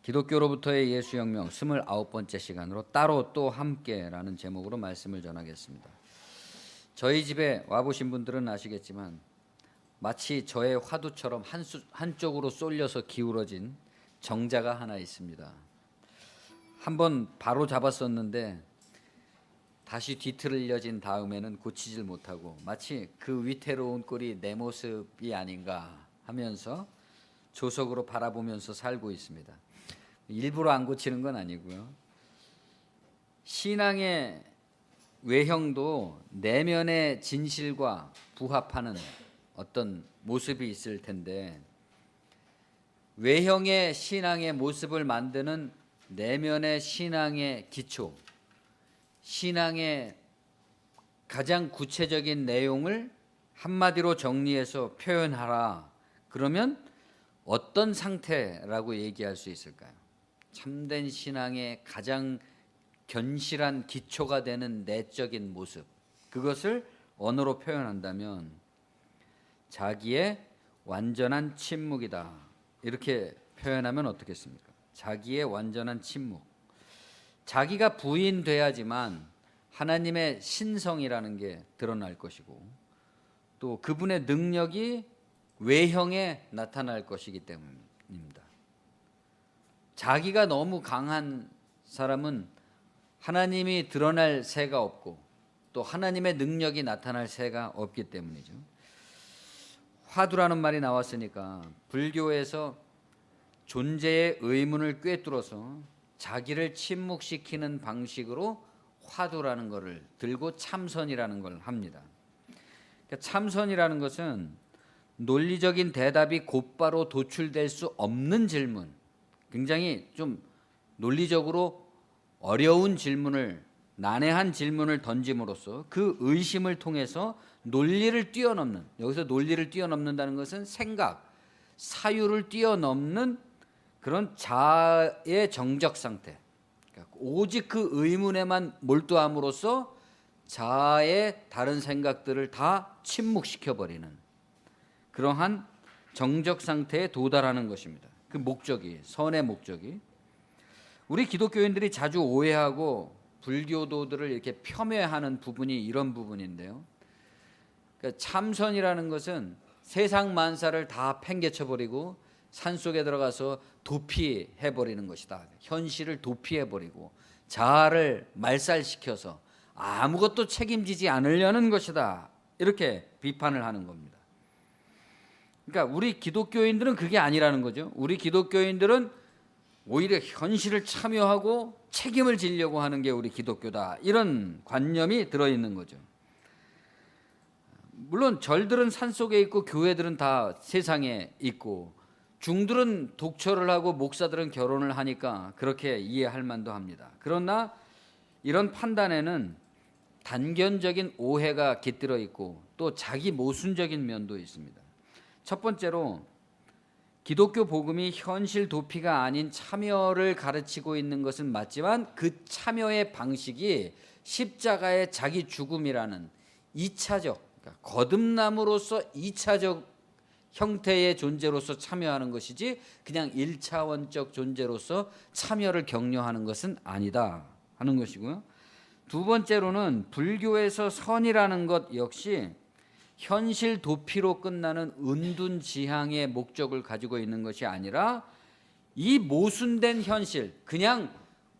기독교로부터의 예수혁명 29번째 시간으로 따로 또 함께라는 제목으로 말씀을 전하겠습니다. 저희 집에 와보신 분들은 아시겠지만 마치 저의 화두처럼 한쪽으로 쏠려서 기울어진 정자가 하나 있습니다. 한번 바로 잡았었는데 다시 뒤틀려진 다음에는 고치질 못하고 마치 그 위태로운 꼴이 내 모습이 아닌가 하면서 조석으로 바라보면서 살고 있습니다. 일부러 안 고치는 건 아니고요. 신앙의 외형도 내면의 진실과 부합하는 어떤 모습이 있을 텐데 외형의 신앙의 모습을 만드는 내면의 신앙의 기초, 신앙의 가장 구체적인 내용을 한마디로 정리해서 표현하라. 그러면 어떤 상태라고 얘기할 수 있을까요? 참된 신앙의 가장 견실한 기초가 되는 내적인 모습, 그것을 언어로 표현한다면 자기의 완전한 침묵이다. 이렇게 표현하면 어떻겠습니까? 자기의 완전한 침묵. 자기가 부인돼야지만 하나님의 신성이라는 게 드러날 것이고 또 그분의 능력이 외형에 나타날 것이기 때문입니다. 자기가 너무 강한 사람은 하나님이 드러날 새가 없고 또 하나님의 능력이 나타날 새가 없기 때문이죠. 화두라는 말이 나왔으니까 불교에서 존재의 의문을 꿰뚫어서 자기를 침묵시키는 방식으로 화두라는 것을 들고 참선이라는 걸 합니다. 그러니까 참선이라는 것은 논리적인 대답이 곧바로 도출될 수 없는 질문, 굉장히 좀 논리적으로 어려운 질문을, 난해한 질문을 던짐으로써 그 의심을 통해서 논리를 뛰어넘는, 여기서 논리를 뛰어넘는다는 것은 생각, 사유를 뛰어넘는 그런 자아의 정적 상태, 그러니까 오직 그 의문에만 몰두함으로써 자아의 다른 생각들을 다 침묵시켜버리는 그러한 정적 상태에 도달하는 것입니다. 그 목적이, 선의 목적이. 우리 기독교인들이 자주 오해하고 불교도들을 이렇게 폄훼하는 부분이 이런 부분인데요. 그러니까 참선이라는 것은 세상 만사를 다 팽개쳐버리고 산속에 들어가서 도피해버리는 것이다. 현실을 도피해버리고 자아를 말살시켜서 아무것도 책임지지 않으려는 것이다. 이렇게 비판을 하는 겁니다. 그러니까 우리 기독교인들은 그게 아니라는 거죠. 우리 기독교인들은 오히려 현실을 참여하고 책임을 지려고 하는 게 우리 기독교다. 이런 관념이 들어있는 거죠. 물론 절들은 산속에 있고 교회들은 다 세상에 있고 중들은 독처를 하고 목사들은 결혼을 하니까 그렇게 이해할 만도 합니다. 그러나 이런 판단에는 단견적인 오해가 깃들어 있고 또 자기 모순적인 면도 있습니다. 첫 번째로 기독교 복음이 현실 도피가 아닌 참여를 가르치고 있는 것은 맞지만 그 참여의 방식이 십자가의 자기 죽음이라는 2차적, 그러니까 거듭남으로서 2차적 형태의 존재로서 참여하는 것이지 그냥 1차원적 존재로서 참여를 격려하는 것은 아니다 하는 것이고요. 두 번째로는 불교에서 선이라는 것 역시 현실 도피로 끝나는 은둔지향의 목적을 가지고 있는 것이 아니라 이 모순된 현실, 그냥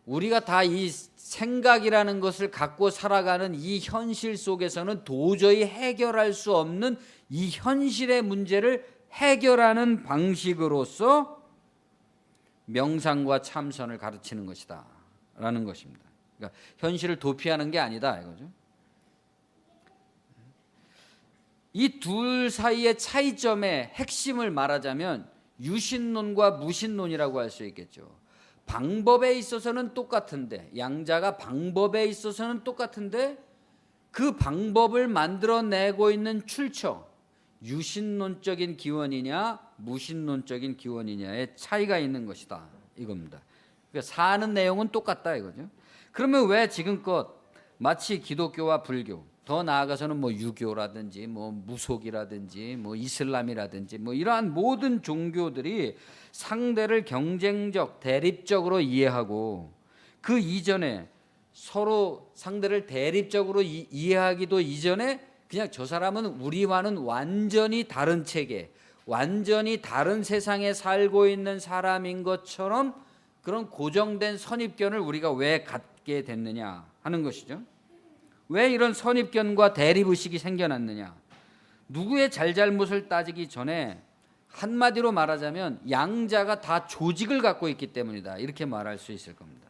우리가 다 이 생각이라는 것을 갖고 살아가는 이 현실 속에서는 도저히 해결할 수 없는 이 현실의 문제를 해결하는 방식으로서 명상과 참선을 가르치는 것이다 라는 것입니다. 그러니까 현실을 도피하는 게 아니다 이거죠. 이 둘 사이의 차이점의 핵심을 말하자면 유신론과 무신론이라고 할 수 있겠죠. 방법에 있어서는 똑같은데, 양자가 방법에 있어서는 똑같은데 그 방법을 만들어내고 있는 출처, 유신론적인 기원이냐 무신론적인 기원이냐의 차이가 있는 것이다 이겁니다. 그러니까 사는 내용은 똑같다 이거죠. 그러면 왜 지금껏 마치 기독교와 불교, 더 나아가서는 뭐 유교라든지 뭐 무속이라든지 뭐 이슬람이라든지 뭐 이러한 모든 종교들이 상대를 경쟁적, 대립적으로 이해하고 그 이전에 서로 상대를 대립적으로 이해하기도 이전에 그냥 저 사람은 우리와는 완전히 다른 체계, 완전히 다른 세상에 살고 있는 사람인 것처럼 그런 고정된 선입견을 우리가 왜 갖게 됐느냐 하는 것이죠. 왜 이런 선입견과 대립의식이 생겨났느냐. 누구의 잘잘못을 따지기 전에 한마디로 말하자면 양자가 다 조직을 갖고 있기 때문이다, 이렇게 말할 수 있을 겁니다.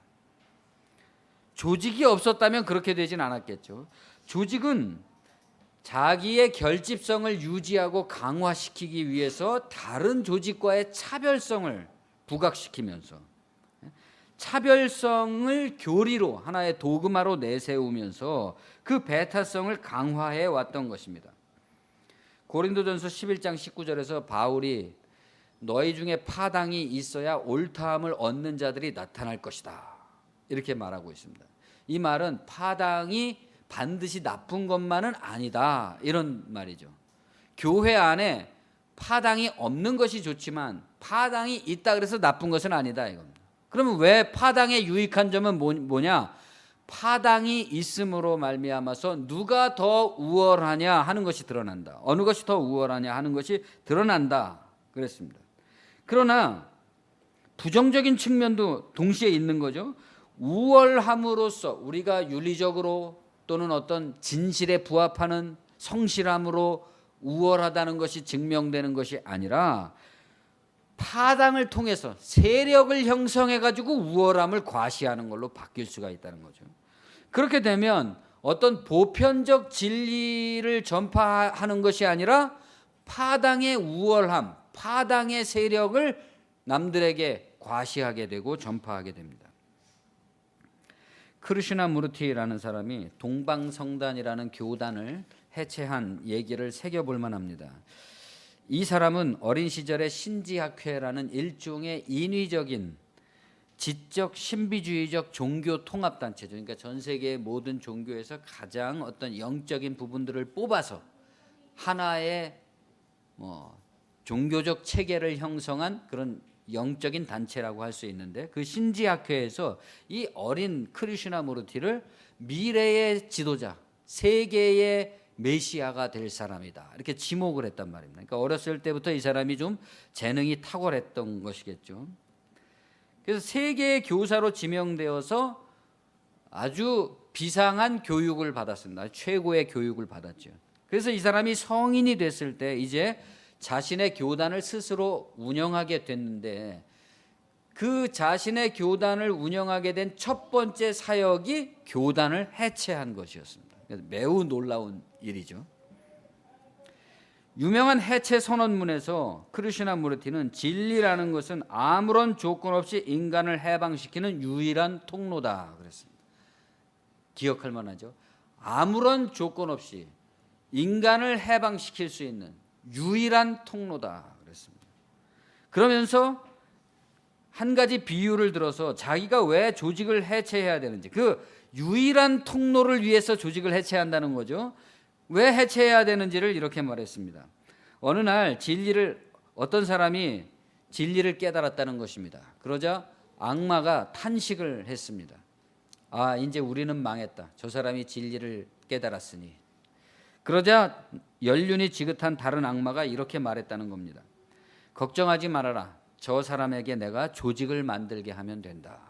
조직이 없었다면 그렇게 되진 않았겠죠. 조직은 자기의 결집성을 유지하고 강화시키기 위해서 다른 조직과의 차별성을 부각시키면서 차별성을 교리로 하나의 도그마로 내세우면서 그 배타성을 강화해 왔던 것입니다. 고린도전서 11장 19절에서 바울이 너희 중에 파당이 있어야 옳다함을 얻는 자들이 나타날 것이다, 이렇게 말하고 있습니다. 이 말은 파당이 반드시 나쁜 것만은 아니다, 이런 말이죠. 교회 안에 파당이 없는 것이 좋지만 파당이 있다 그래서 나쁜 것은 아니다, 이겁니다. 그러면 왜 파당의 유익한 점은 뭐냐? 파당이 있음으로 말미암아서 누가 더 우월하냐 하는 것이 드러난다. 어느 것이 더 우월하냐 하는 것이 드러난다 그랬습니다. 그러나 부정적인 측면도 동시에 있는 거죠. 우월함으로써 우리가 윤리적으로 또는 어떤 진실에 부합하는 성실함으로 우월하다는 것이 증명되는 것이 아니라 파당을 통해서 세력을 형성해 가지고 우월함을 과시하는 걸로 바뀔 수가 있다는 거죠. 그렇게 되면 어떤 보편적 진리를 전파하는 것이 아니라 파당의 우월함, 파당의 세력을 남들에게 과시하게 되고 전파하게 됩니다. 크리슈나무르티라는 사람이 동방성단이라는 교단을 해체한 얘기를 새겨볼 만합니다. 이 사람은 어린 시절에 신지학회라는 일종의 인위적인 지적 신비주의적 종교 통합단체죠. 그러니까 전 세계의 모든 종교에서 가장 어떤 영적인 부분들을 뽑아서 하나의 종교적 체계를 형성한 그런 영적인 단체라고 할 수 있는데, 그 신지학회에서 이 어린 크리슈나무르티를 미래의 지도자, 세계의 메시아가 될 사람이다, 이렇게 지목을 했단 말입니다. 그러니까 어렸을 때부터 이 사람이 좀 재능이 탁월했던 것이겠죠. 그래서 세계의 교사로 지명되어서 아주 비상한 교육을 받았습니다. 최고의 교육을 받았죠. 그래서 이 사람이 성인이 됐을 때 이제 자신의 교단을 스스로 운영하게 됐는데, 그 자신의 교단을 운영하게 된 첫 번째 사역이 교단을 해체한 것이었습니다. 매우 놀라운 일이죠. 유명한 해체 선언문에서 크리슈나무르티는 진리라는 것은 아무런 조건 없이 인간을 해방시키는 유일한 통로다 그랬습니다. 기억할 만하죠. 아무런 조건 없이 인간을 해방시킬 수 있는 유일한 통로다 그랬습니다. 그러면서 한 가지 비유를 들어서 자기가 왜 조직을 해체해야 되는지, 그 유일한 통로를 위해서 조직을 해체한다는 거죠. 왜 해체해야 되는지를 이렇게 말했습니다. 어느 날 어떤 사람이 진리를 깨달았다는 것입니다. 그러자 악마가 탄식을 했습니다. 아, 이제 우리는 망했다. 저 사람이 진리를 깨달았으니. 그러자 연륜이 지긋한 다른 악마가 이렇게 말했다는 겁니다. 걱정하지 말아라. 저 사람에게 내가 조직을 만들게 하면 된다.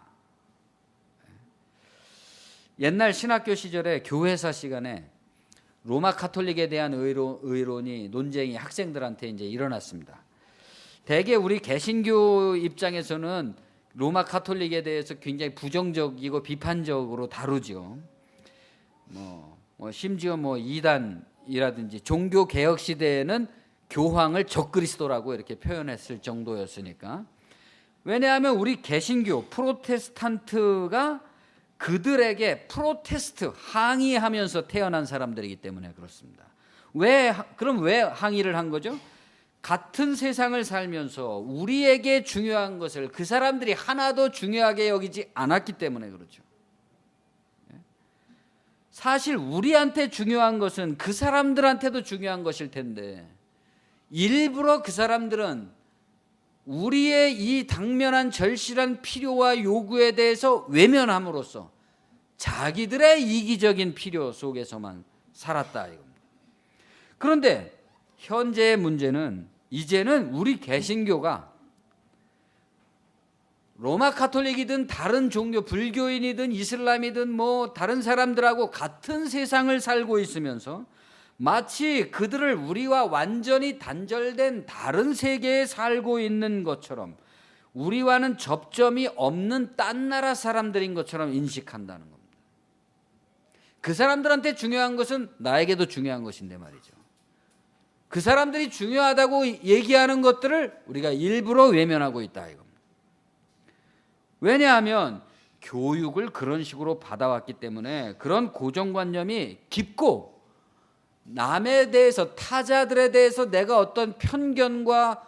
옛날 신학교 시절에 교회사 시간에 로마 카톨릭에 대한 의론이 논쟁이 학생들한테 이제 일어났습니다. 대개 우리 개신교 입장에서는 로마 카톨릭에 대해서 굉장히 부정적이고 비판적으로 다루죠. 심지어 이단이라든지 종교 개혁 시대에는 교황을 적그리스도라고 이렇게 표현했을 정도였으니까. 왜냐하면 우리 개신교 프로테스탄트가 그들에게 프로테스트 항의하면서 태어난 사람들이기 때문에 그렇습니다. 그럼 왜 항의를 한 거죠? 같은 세상을 살면서 우리에게 중요한 것을 그 사람들이 하나도 중요하게 여기지 않았기 때문에 그렇죠. 사실 우리한테 중요한 것은 그 사람들한테도 중요한 것일 텐데 일부러 그 사람들은 우리의 이 당면한 절실한 필요와 요구에 대해서 외면함으로써 자기들의 이기적인 필요 속에서만 살았다 이겁니다. 그런데 현재의 문제는 이제는 우리 개신교가 로마 카톨릭이든 다른 종교, 불교인이든 이슬람이든 뭐 다른 사람들하고 같은 세상을 살고 있으면서 마치 그들을 우리와 완전히 단절된 다른 세계에 살고 있는 것처럼 우리와는 접점이 없는 딴 나라 사람들인 것처럼 인식한다는 겁니다. 그 사람들한테 중요한 것은 나에게도 중요한 것인데 말이죠. 그 사람들이 중요하다고 얘기하는 것들을 우리가 일부러 외면하고 있다 이겁니다. 왜냐하면 교육을 그런 식으로 받아왔기 때문에 그런 고정관념이 깊고 남에 대해서, 타자들에 대해서 내가 어떤 편견과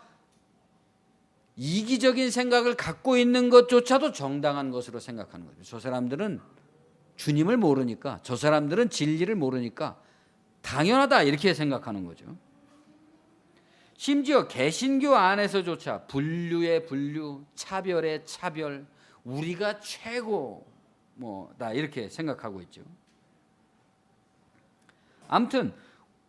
이기적인 생각을 갖고 있는 것조차도 정당한 것으로 생각하는 거죠. 저 사람들은 주님을 모르니까, 저 사람들은 진리를 모르니까 당연하다 이렇게 생각하는 거죠. 심지어 개신교 안에서조차 분류의 분류, 차별의 차별, 우리가 최고 뭐다 이렇게 생각하고 있죠. 아무튼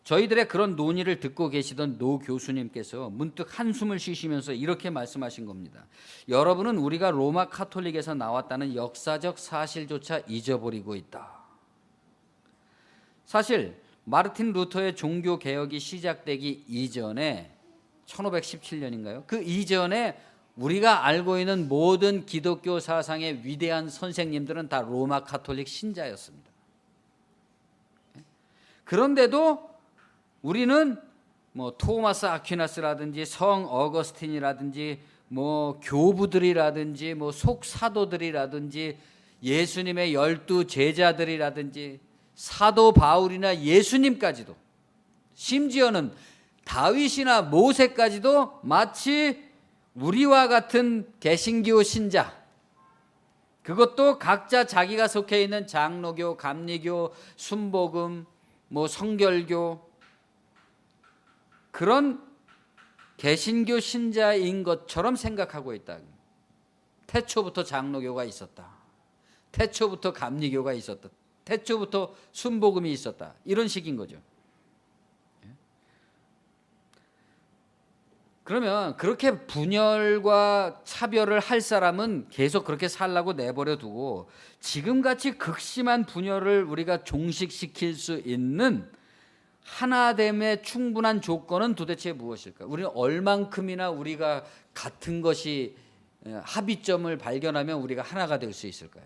저희들의 그런 논의를 듣고 계시던 노 교수님께서 문득 한숨을 쉬시면서 이렇게 말씀하신 겁니다. 여러분은 우리가 로마 카톨릭에서 나왔다는 역사적 사실조차 잊어버리고 있다. 사실 마르틴 루터의 종교 개혁이 시작되기 이전에 1517년인가요? 그 이전에 우리가 알고 있는 모든 기독교 사상의 위대한 선생님들은 다 로마 카톨릭 신자였습니다. 그런데도 우리는 뭐 토마스 아퀴나스라든지 성 어거스틴이라든지 뭐 교부들이라든지 뭐 속사도들이라든지 예수님의 12 제자들이라든지 사도 바울이나 예수님까지도 심지어는 다윗이나 모세까지도 마치 우리와 같은 개신교 신자, 그것도 각자 자기가 속해 있는 장로교, 감리교, 순복음, 뭐 성결교, 그런 개신교 신자인 것처럼 생각하고 있다. 태초부터 장로교가 있었다. 태초부터 감리교가 있었다. 태초부터 순복음이 있었다. 이런 식인 거죠. 그러면 그렇게 분열과 차별을 할 사람은 계속 그렇게 살라고 내버려 두고 지금같이 극심한 분열을 우리가 종식시킬 수 있는 하나됨의 충분한 조건은 도대체 무엇일까? 우리는 얼만큼이나 우리가 같은 것이 합의점을 발견하면 우리가 하나가 될 수 있을까요?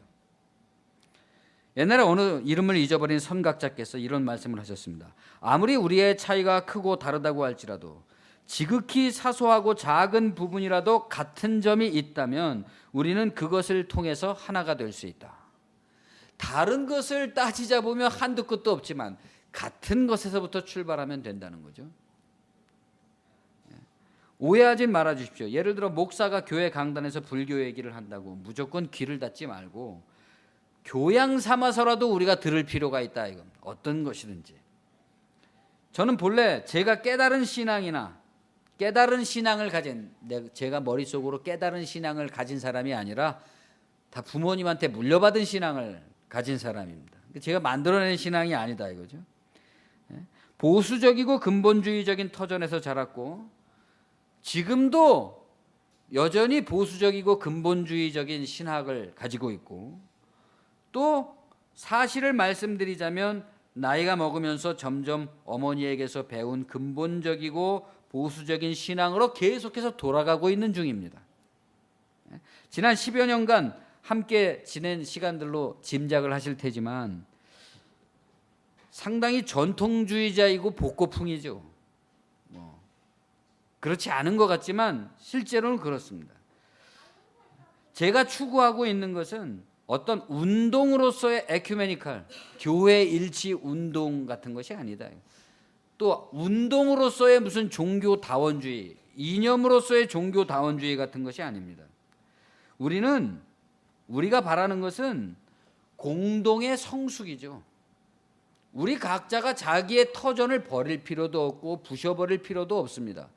옛날에 어느 이름을 잊어버린 선각자께서 이런 말씀을 하셨습니다. 아무리 우리의 차이가 크고 다르다고 할지라도 지극히 사소하고 작은 부분이라도 같은 점이 있다면 우리는 그것을 통해서 하나가 될 수 있다. 다른 것을 따지자 보면 한두 끝도 없지만 같은 것에서부터 출발하면 된다는 거죠. 오해하지 말아 주십시오. 예를 들어 목사가 교회 강단에서 불교 얘기를 한다고 무조건 귀를 닫지 말고 교양 삼아서라도 우리가 들을 필요가 있다. 이건 어떤 것이든지. 저는 본래 제가 깨달은 신앙이나 깨달은 신앙을 가진, 제가 머릿속으로 깨달은 신앙을 가진 사람이 아니라 다 부모님한테 물려받은 신앙을 가진 사람입니다. 제가 만들어낸 신앙이 아니다 이거죠. 보수적이고 근본주의적인 터전에서 자랐고 지금도 여전히 보수적이고 근본주의적인 신학을 가지고 있고 또 사실을 말씀드리자면 나이가 먹으면서 점점 어머니에게서 배운 근본적이고 보수적인 신앙으로 계속해서 돌아가고 있는 중입니다. 지난 10여 년간 함께 지낸 시간들로 짐작을 하실 테지만 상당히 전통주의자이고 복고풍이죠. 그렇지 않은 것 같지만 실제로는 그렇습니다. 제가 추구하고 있는 것은 어떤 운동으로서의 에큐메니칼, 교회 일치 운동 같은 것이 아니다. 또 운동으로서의 무슨 종교다원주의, 이념으로서의 종교다원주의 같은 것이 아닙니다. 우리가 바라는 것은 공동의 성숙이죠. 우리 각자가 자기의 터전을 버릴 필요도 없고 부셔버릴 필요도 없습니다.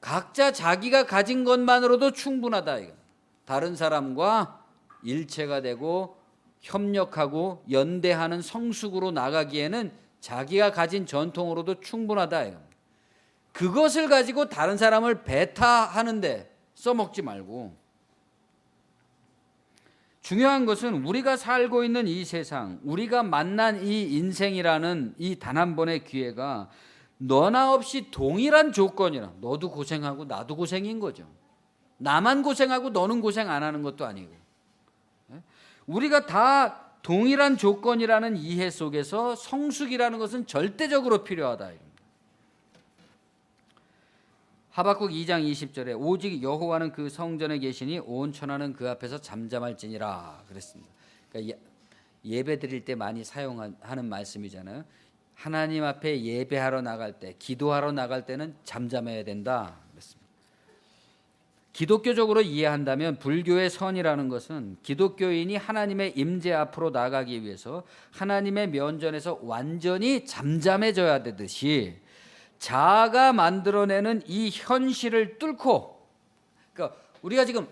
각자 자기가 가진 것만으로도 충분하다. 다른 사람과 일체가 되고 협력하고 연대하는 성숙으로 나가기에는 자기가 가진 전통으로도 충분하다. 그것을 가지고 다른 사람을 배타하는데 써먹지 말고, 중요한 것은 우리가 살고 있는 이 세상, 우리가 만난 이 인생이라는 이 단 한 번의 기회가 너나 없이 동일한 조건이라, 너도 고생하고 나도 고생인 거죠. 나만 고생하고 너는 고생 안 하는 것도 아니고, 우리가 다 동일한 조건이라는 이해 속에서 성숙이라는 것은 절대적으로 필요하다. 하박국 2장 20절에 오직 여호와는 그 성전에 계시니 온 천하는 그 앞에서 잠잠할지니라 그랬습니다. 그러니까 예배 드릴 때 많이 사용하는 말씀이잖아요. 하나님 앞에 예배하러 나갈 때, 기도하러 나갈 때는 잠잠해야 된다 그랬습니다. 기독교적으로 이해한다면 불교의 선이라는 것은 기독교인이 하나님의 임재 앞으로 나가기 위해서 하나님의 면전에서 완전히 잠잠해져야 되듯이, 자아가 만들어내는 이 현실을 뚫고, 그러니까 우리가 지금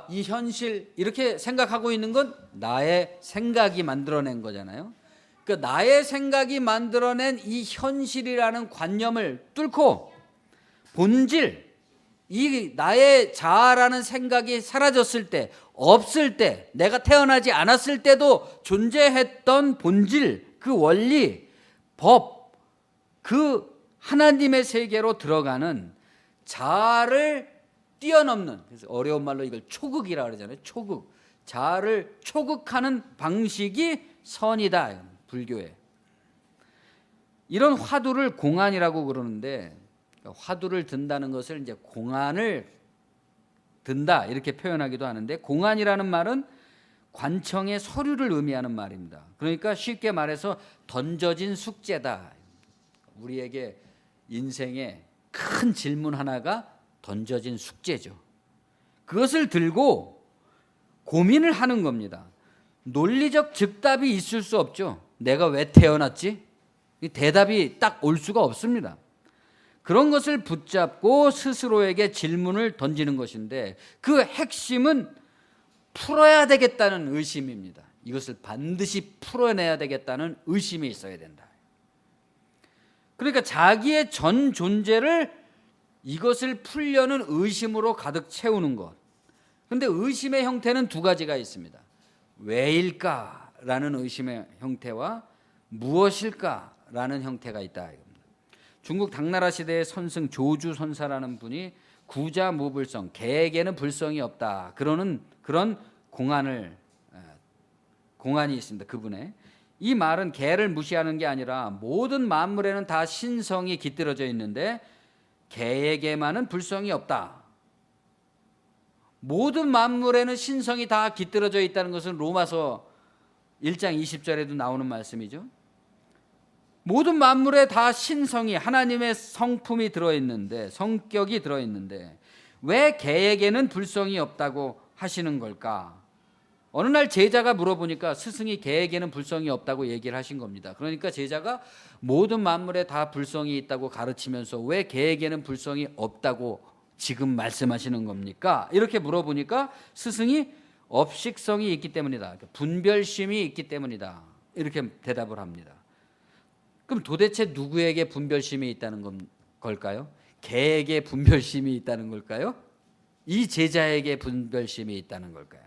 이 현실 이렇게 생각하고 있는 건 나의 생각이 만들어낸 거잖아요. 그러니까 나의 생각이 만들어낸 이 현실이라는 관념을 뚫고 본질, 이 나의 자아라는 생각이 사라졌을 때, 없을 때, 내가 태어나지 않았을 때도 존재했던 본질, 그 원리, 법, 그 하나님의 세계로 들어가는 자아를 뛰어넘는, 그래서 어려운 말로 이걸 초극이라 그러잖아요. 초극, 자아를 초극하는 방식이 선이다, 불교에. 이런 화두를 공안이라고 그러는데, 화두를 든다는 것을 이제 공안을 든다 이렇게 표현하기도 하는데, 공안이라는 말은 관청의 서류를 의미하는 말입니다. 그러니까 쉽게 말해서 던져진 숙제다. 우리에게 인생의 큰 질문 하나가 던져진 숙제죠. 그것을 들고 고민을 하는 겁니다. 논리적 즉답이 있을 수 없죠. 내가 왜 태어났지? 대답이 딱 올 수가 없습니다. 그런 것을 붙잡고 스스로에게 질문을 던지는 것인데, 그 핵심은 풀어야 되겠다는 의심입니다. 이것을 반드시 풀어내야 되겠다는 의심이 있어야 된다. 그러니까 자기의 전 존재를 이것을 풀려는 의심으로 가득 채우는 것. 그런데 의심의 형태는 두 가지가 있습니다. 왜일까라는 의심의 형태와 무엇일까라는 형태가 있다. 중국 당나라 시대의 선승 조주 선사라는 분이 구자무불성, 개에게는 불성이 없다 그러는 그런 공안이 있습니다. 그분의 이 말은 개를 무시하는 게 아니라 모든 만물에는 다 신성이 깃들어져 있는데 개에게만은 불성이 없다. 모든 만물에는 신성이 다 깃들어져 있다는 것은 로마서 1장 20절에도 나오는 말씀이죠. 모든 만물에 다 신성이, 하나님의 성품이 들어있는데, 성격이 들어있는데 왜 개에게는 불성이 없다고 하시는 걸까? 어느 날 제자가 물어보니까 스승이 개에게는 불성이 없다고 얘기를 하신 겁니다. 그러니까 제자가 모든 만물에 다 불성이 있다고 가르치면서 왜 개에게는 불성이 없다고 지금 말씀하시는 겁니까? 이렇게 물어보니까 스승이 업식성이 있기 때문이다. 분별심이 있기 때문이다. 이렇게 대답을 합니다. 그럼 도대체 누구에게 분별심이 있다는 걸까요? 개에게 분별심이 있다는 걸까요? 이 제자에게 분별심이 있다는 걸까요?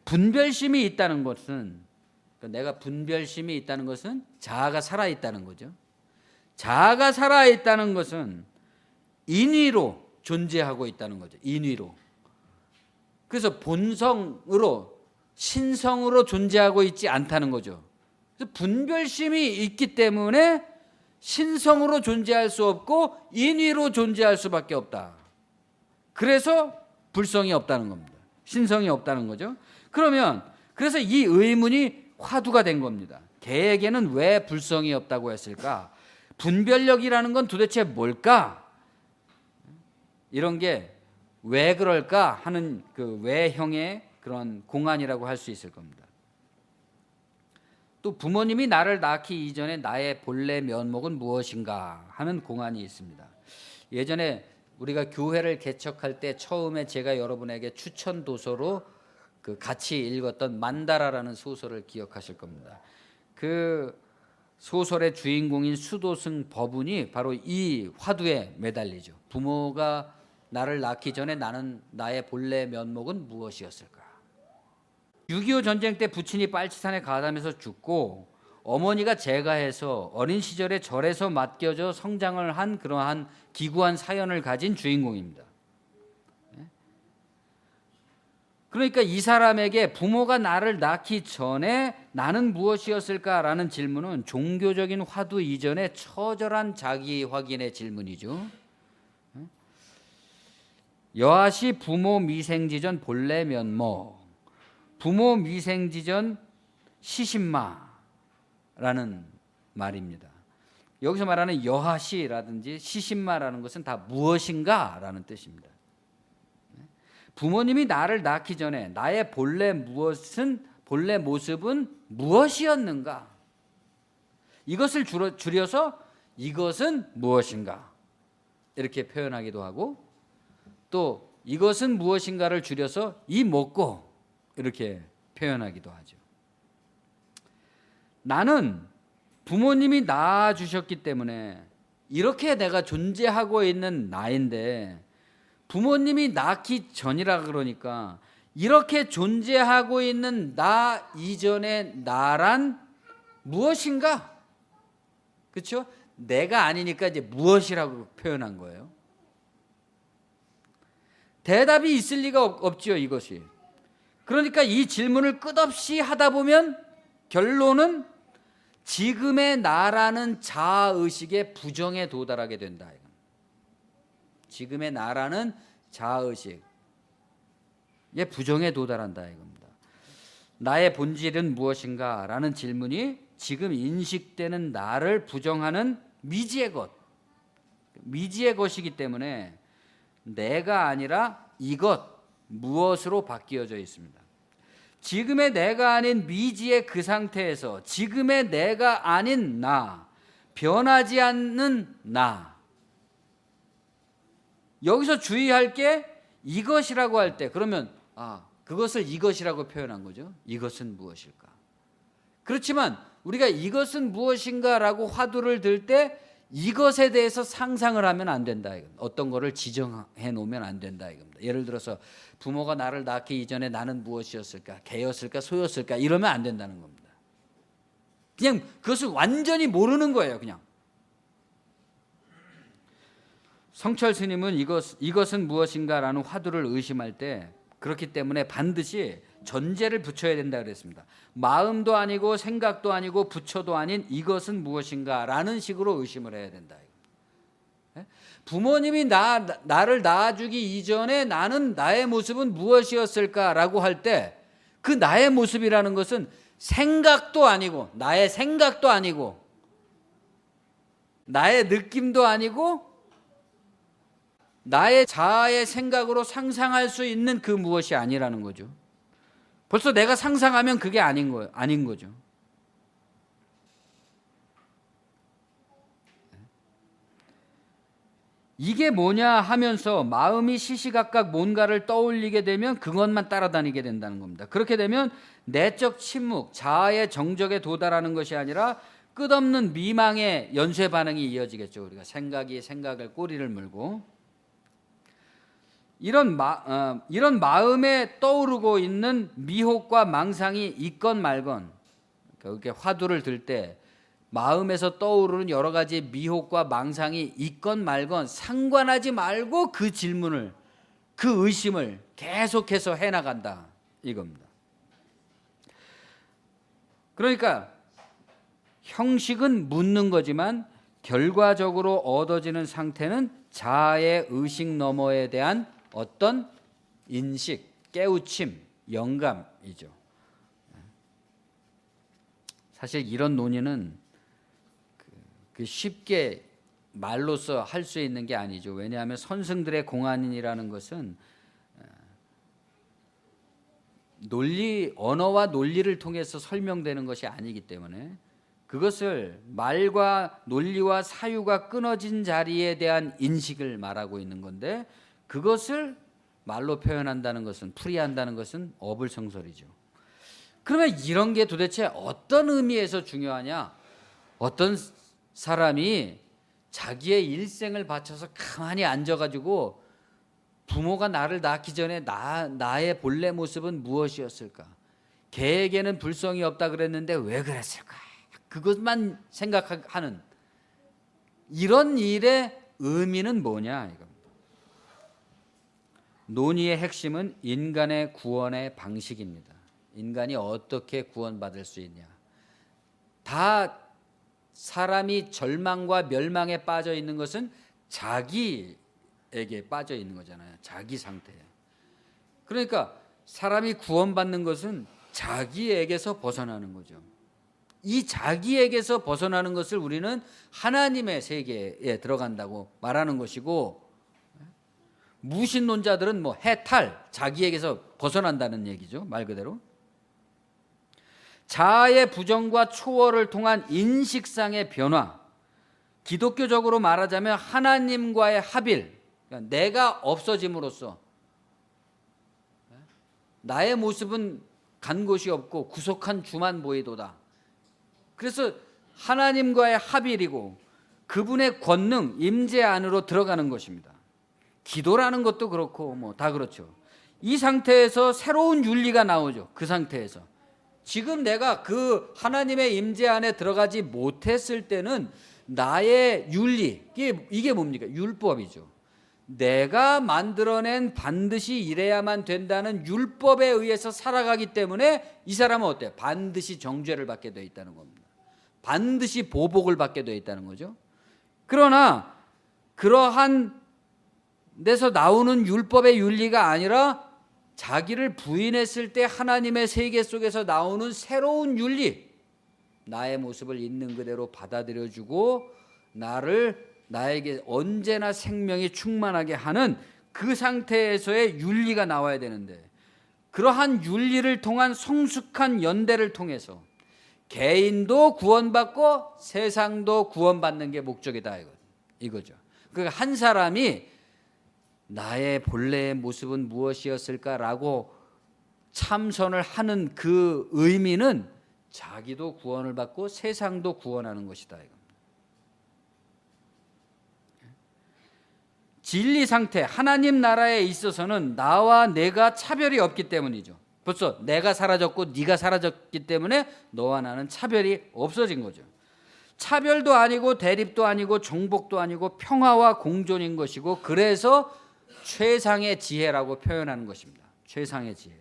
분별심이 있다는 것은, 내가 분별심이 있다는 것은 자아가 살아있다는 거죠. 자아가 살아있다는 것은 인위로 존재하고 있다는 거죠. 인위로. 그래서 본성으로, 신성으로 존재하고 있지 않다는 거죠. 그래서 분별심이 있기 때문에 신성으로 존재할 수 없고 인위로 존재할 수밖에 없다. 그래서 불성이 없다는 겁니다. 신성이 없다는 거죠. 그러면 그래서 이 의문이 화두가 된 겁니다. 개에게는 왜 불성이 없다고 했을까? 분별력이라는 건 도대체 뭘까? 이런 게 왜 그럴까 하는 그 외형의 그런 공안이라고 할 수 있을 겁니다. 또 부모님이 나를 낳기 이전에 나의 본래 면목은 무엇인가 하는 공안이 있습니다. 예전에 우리가 교회를 개척할 때 처음에 제가 여러분에게 추천 도서로 그 같이 읽었던 만다라라는 소설을 기억하실 겁니다. 그 소설의 주인공인 수도승 법운이 바로 이 화두에 매달리죠. 부모가 나를 낳기 전에 나의 본래 면목은 무엇이었을까? 6.25 전쟁 때 부친이 빨치산에 가담해서 죽고 어머니가 재가해서 어린 시절에 절에서 맡겨져 성장을 한 그러한 기구한 사연을 가진 주인공입니다. 그러니까 이 사람에게 부모가 나를 낳기 전에 나는 무엇이었을까라는 질문은 종교적인 화두 이전의 처절한 자기 확인의 질문이죠. 여하시 부모 미생지전 본래 면목, 부모 미생지전 시신마라는 말입니다. 여기서 말하는 여하시라든지 시신마라는 것은 다 무엇인가 라는 뜻입니다. 부모님이 나를 낳기 전에 나의 본래 모습은 무엇이었는가? 이것을 줄여서 이것은 무엇인가? 이렇게 표현하기도 하고, 또 이것은 무엇인가를 줄여서 이 먹고 이렇게 표현하기도 하죠. 나는 부모님이 낳아주셨기 때문에 이렇게 내가 존재하고 있는 나인데, 부모님이 낳기 전이라 그러니까 이렇게 존재하고 있는 나 이전의 나란 무엇인가? 그렇죠? 내가 아니니까 이제 무엇이라고 표현한 거예요. 대답이 있을 리가 없지요, 이것이. 그러니까 이 질문을 끝없이 하다 보면 결론은 지금의 나라는 자아의식의 부정에 도달하게 된다. 지금의 나라는 자아의식의 부정에 도달한다 이겁니다. 나의 본질은 무엇인가? 라는 질문이 지금 인식되는 나를 부정하는 미지의 것이기 때문에 내가 아니라 이것, 무엇으로 바뀌어져 있습니다. 지금의 내가 아닌 미지의 그 상태에서 지금의 내가 아닌 나, 변하지 않는 나, 여기서 주의할 게 이것이라고 할 때, 그러면 그것을 이것이라고 표현한 거죠. 이것은 무엇일까? 그렇지만 우리가 이것은 무엇인가라고 화두를 들 때 이것에 대해서 상상을 하면 안 된다. 어떤 거를 지정해 놓으면 안 된다 이겁니다. 예를 들어서 부모가 나를 낳기 이전에 나는 무엇이었을까? 개였을까? 소였을까? 이러면 안 된다는 겁니다. 그냥 그것을 완전히 모르는 거예요. 그냥. 성철 스님은 이것은 무엇인가라는 화두를 의심할 때 그렇기 때문에 반드시 전제를 붙여야 된다 그랬습니다. 마음도 아니고 생각도 아니고 부처도 아닌 이것은 무엇인가라는 식으로 의심을 해야 된다. 부모님이 나를 낳아주기 이전에 나의 모습은 무엇이었을까라고 할 때 그 나의 모습이라는 것은 생각도 아니고 나의 생각도 아니고 나의 느낌도 아니고 나의 자아의 생각으로 상상할 수 있는 그 무엇이 아니라는 거죠. 벌써 내가 상상하면 그게 아닌 거죠. 이게 뭐냐 하면서 마음이 시시각각 뭔가를 떠올리게 되면 그것만 따라다니게 된다는 겁니다. 그렇게 되면 내적 침묵, 자아의 정적에 도달하는 것이 아니라 끝없는 미망의 연쇄 반응이 이어지겠죠. 우리가 생각이 생각을 꼬리를 물고 이런 마음에 떠오르고 있는 미혹과 망상이 있건 말건, 그렇게 화두를 들 때 마음에서 떠오르는 여러 가지 미혹과 망상이 있건 말건 상관하지 말고 그 질문을, 그 의심을 계속해서 해나간다 이겁니다. 그러니까 형식은 묻는 거지만 결과적으로 얻어지는 상태는 자아의 의식 너머에 대한 어떤 인식, 깨우침, 영감이죠. 사실 이런 논의는 쉽게 말로써 할 수 있는 게 아니죠. 왜냐하면 선승들의 공안이라는 것은 언어와 논리를 통해서 설명되는 것이 아니기 때문에 그것을 말과 논리와 사유가 끊어진 자리에 대한 인식을 말하고 있는 건데, 그것을 말로 표현한다는 것은, 풀이한다는 것은 어불성설이죠. 그러면 이런 게 도대체 어떤 의미에서 중요하냐? 어떤 사람이 자기의 일생을 바쳐서 가만히 앉아가지고 부모가 나를 낳기 전에 나의 본래 모습은 무엇이었을까? 걔에게는 불성이 없다 그랬는데 왜 그랬을까? 그것만 생각하는 이런 일의 의미는 뭐냐 이겁니다. 논의의 핵심은 인간의 구원의 방식입니다. 인간이 어떻게 구원받을 수 있냐. 다 사람이 절망과 멸망에 빠져 있는 것은 자기에게 빠져 있는 거잖아요. 자기 상태에. 그러니까 사람이 구원받는 것은 자기에게서 벗어나는 거죠. 이 자기에게서 벗어나는 것을 우리는 하나님의 세계에 들어간다고 말하는 것이고, 무신론자들은 뭐 해탈, 자기에게서 벗어난다는 얘기죠. 말 그대로. 자아의 부정과 초월을 통한 인식상의 변화, 기독교적으로 말하자면 하나님과의 합일, 그러니까 내가 없어짐으로써 나의 모습은 간 곳이 없고 구속한 주만 보이도다. 그래서 하나님과의 합일이고 그분의 권능, 임재 안으로 들어가는 것입니다. 기도라는 것도 그렇고 뭐 다 그렇죠. 이 상태에서 새로운 윤리가 나오죠. 그 상태에서 지금 내가 그 하나님의 임재 안에 들어가지 못했을 때는 나의 윤리, 이게 뭡니까? 율법이죠. 내가 만들어낸 반드시 이래야만 된다는 율법에 의해서 살아가기 때문에 이 사람은 어때요? 반드시 정죄를 받게 되어 있다는 겁니다. 반드시 보복을 받게 되어 있다는 거죠. 그러나 그러한 데서 나오는 율법의 윤리가 아니라 자기를 부인했을 때 하나님의 세계 속에서 나오는 새로운 윤리, 나의 모습을 있는 그대로 받아들여주고 나에게 언제나 생명이 충만하게 하는 그 상태에서의 윤리가 나와야 되는데, 그러한 윤리를 통한 성숙한 연대를 통해서 개인도 구원받고 세상도 구원받는 게 목적이다 이거죠. 그러니까 한 사람이 나의 본래의 모습은 무엇이었을까라고 참선을 하는 그 의미는 자기도 구원을 받고 세상도 구원하는 것이다 이겁니다. 진리 상태, 하나님 나라에 있어서는 나와 내가 차별이 없기 때문이죠. 벌써 내가 사라졌고 네가 사라졌기 때문에 너와 나는 차별이 없어진 거죠. 차별도 아니고 대립도 아니고 정복도 아니고 평화와 공존인 것이고, 그래서 최상의 지혜라고 표현하는 것입니다. 최상의 지혜.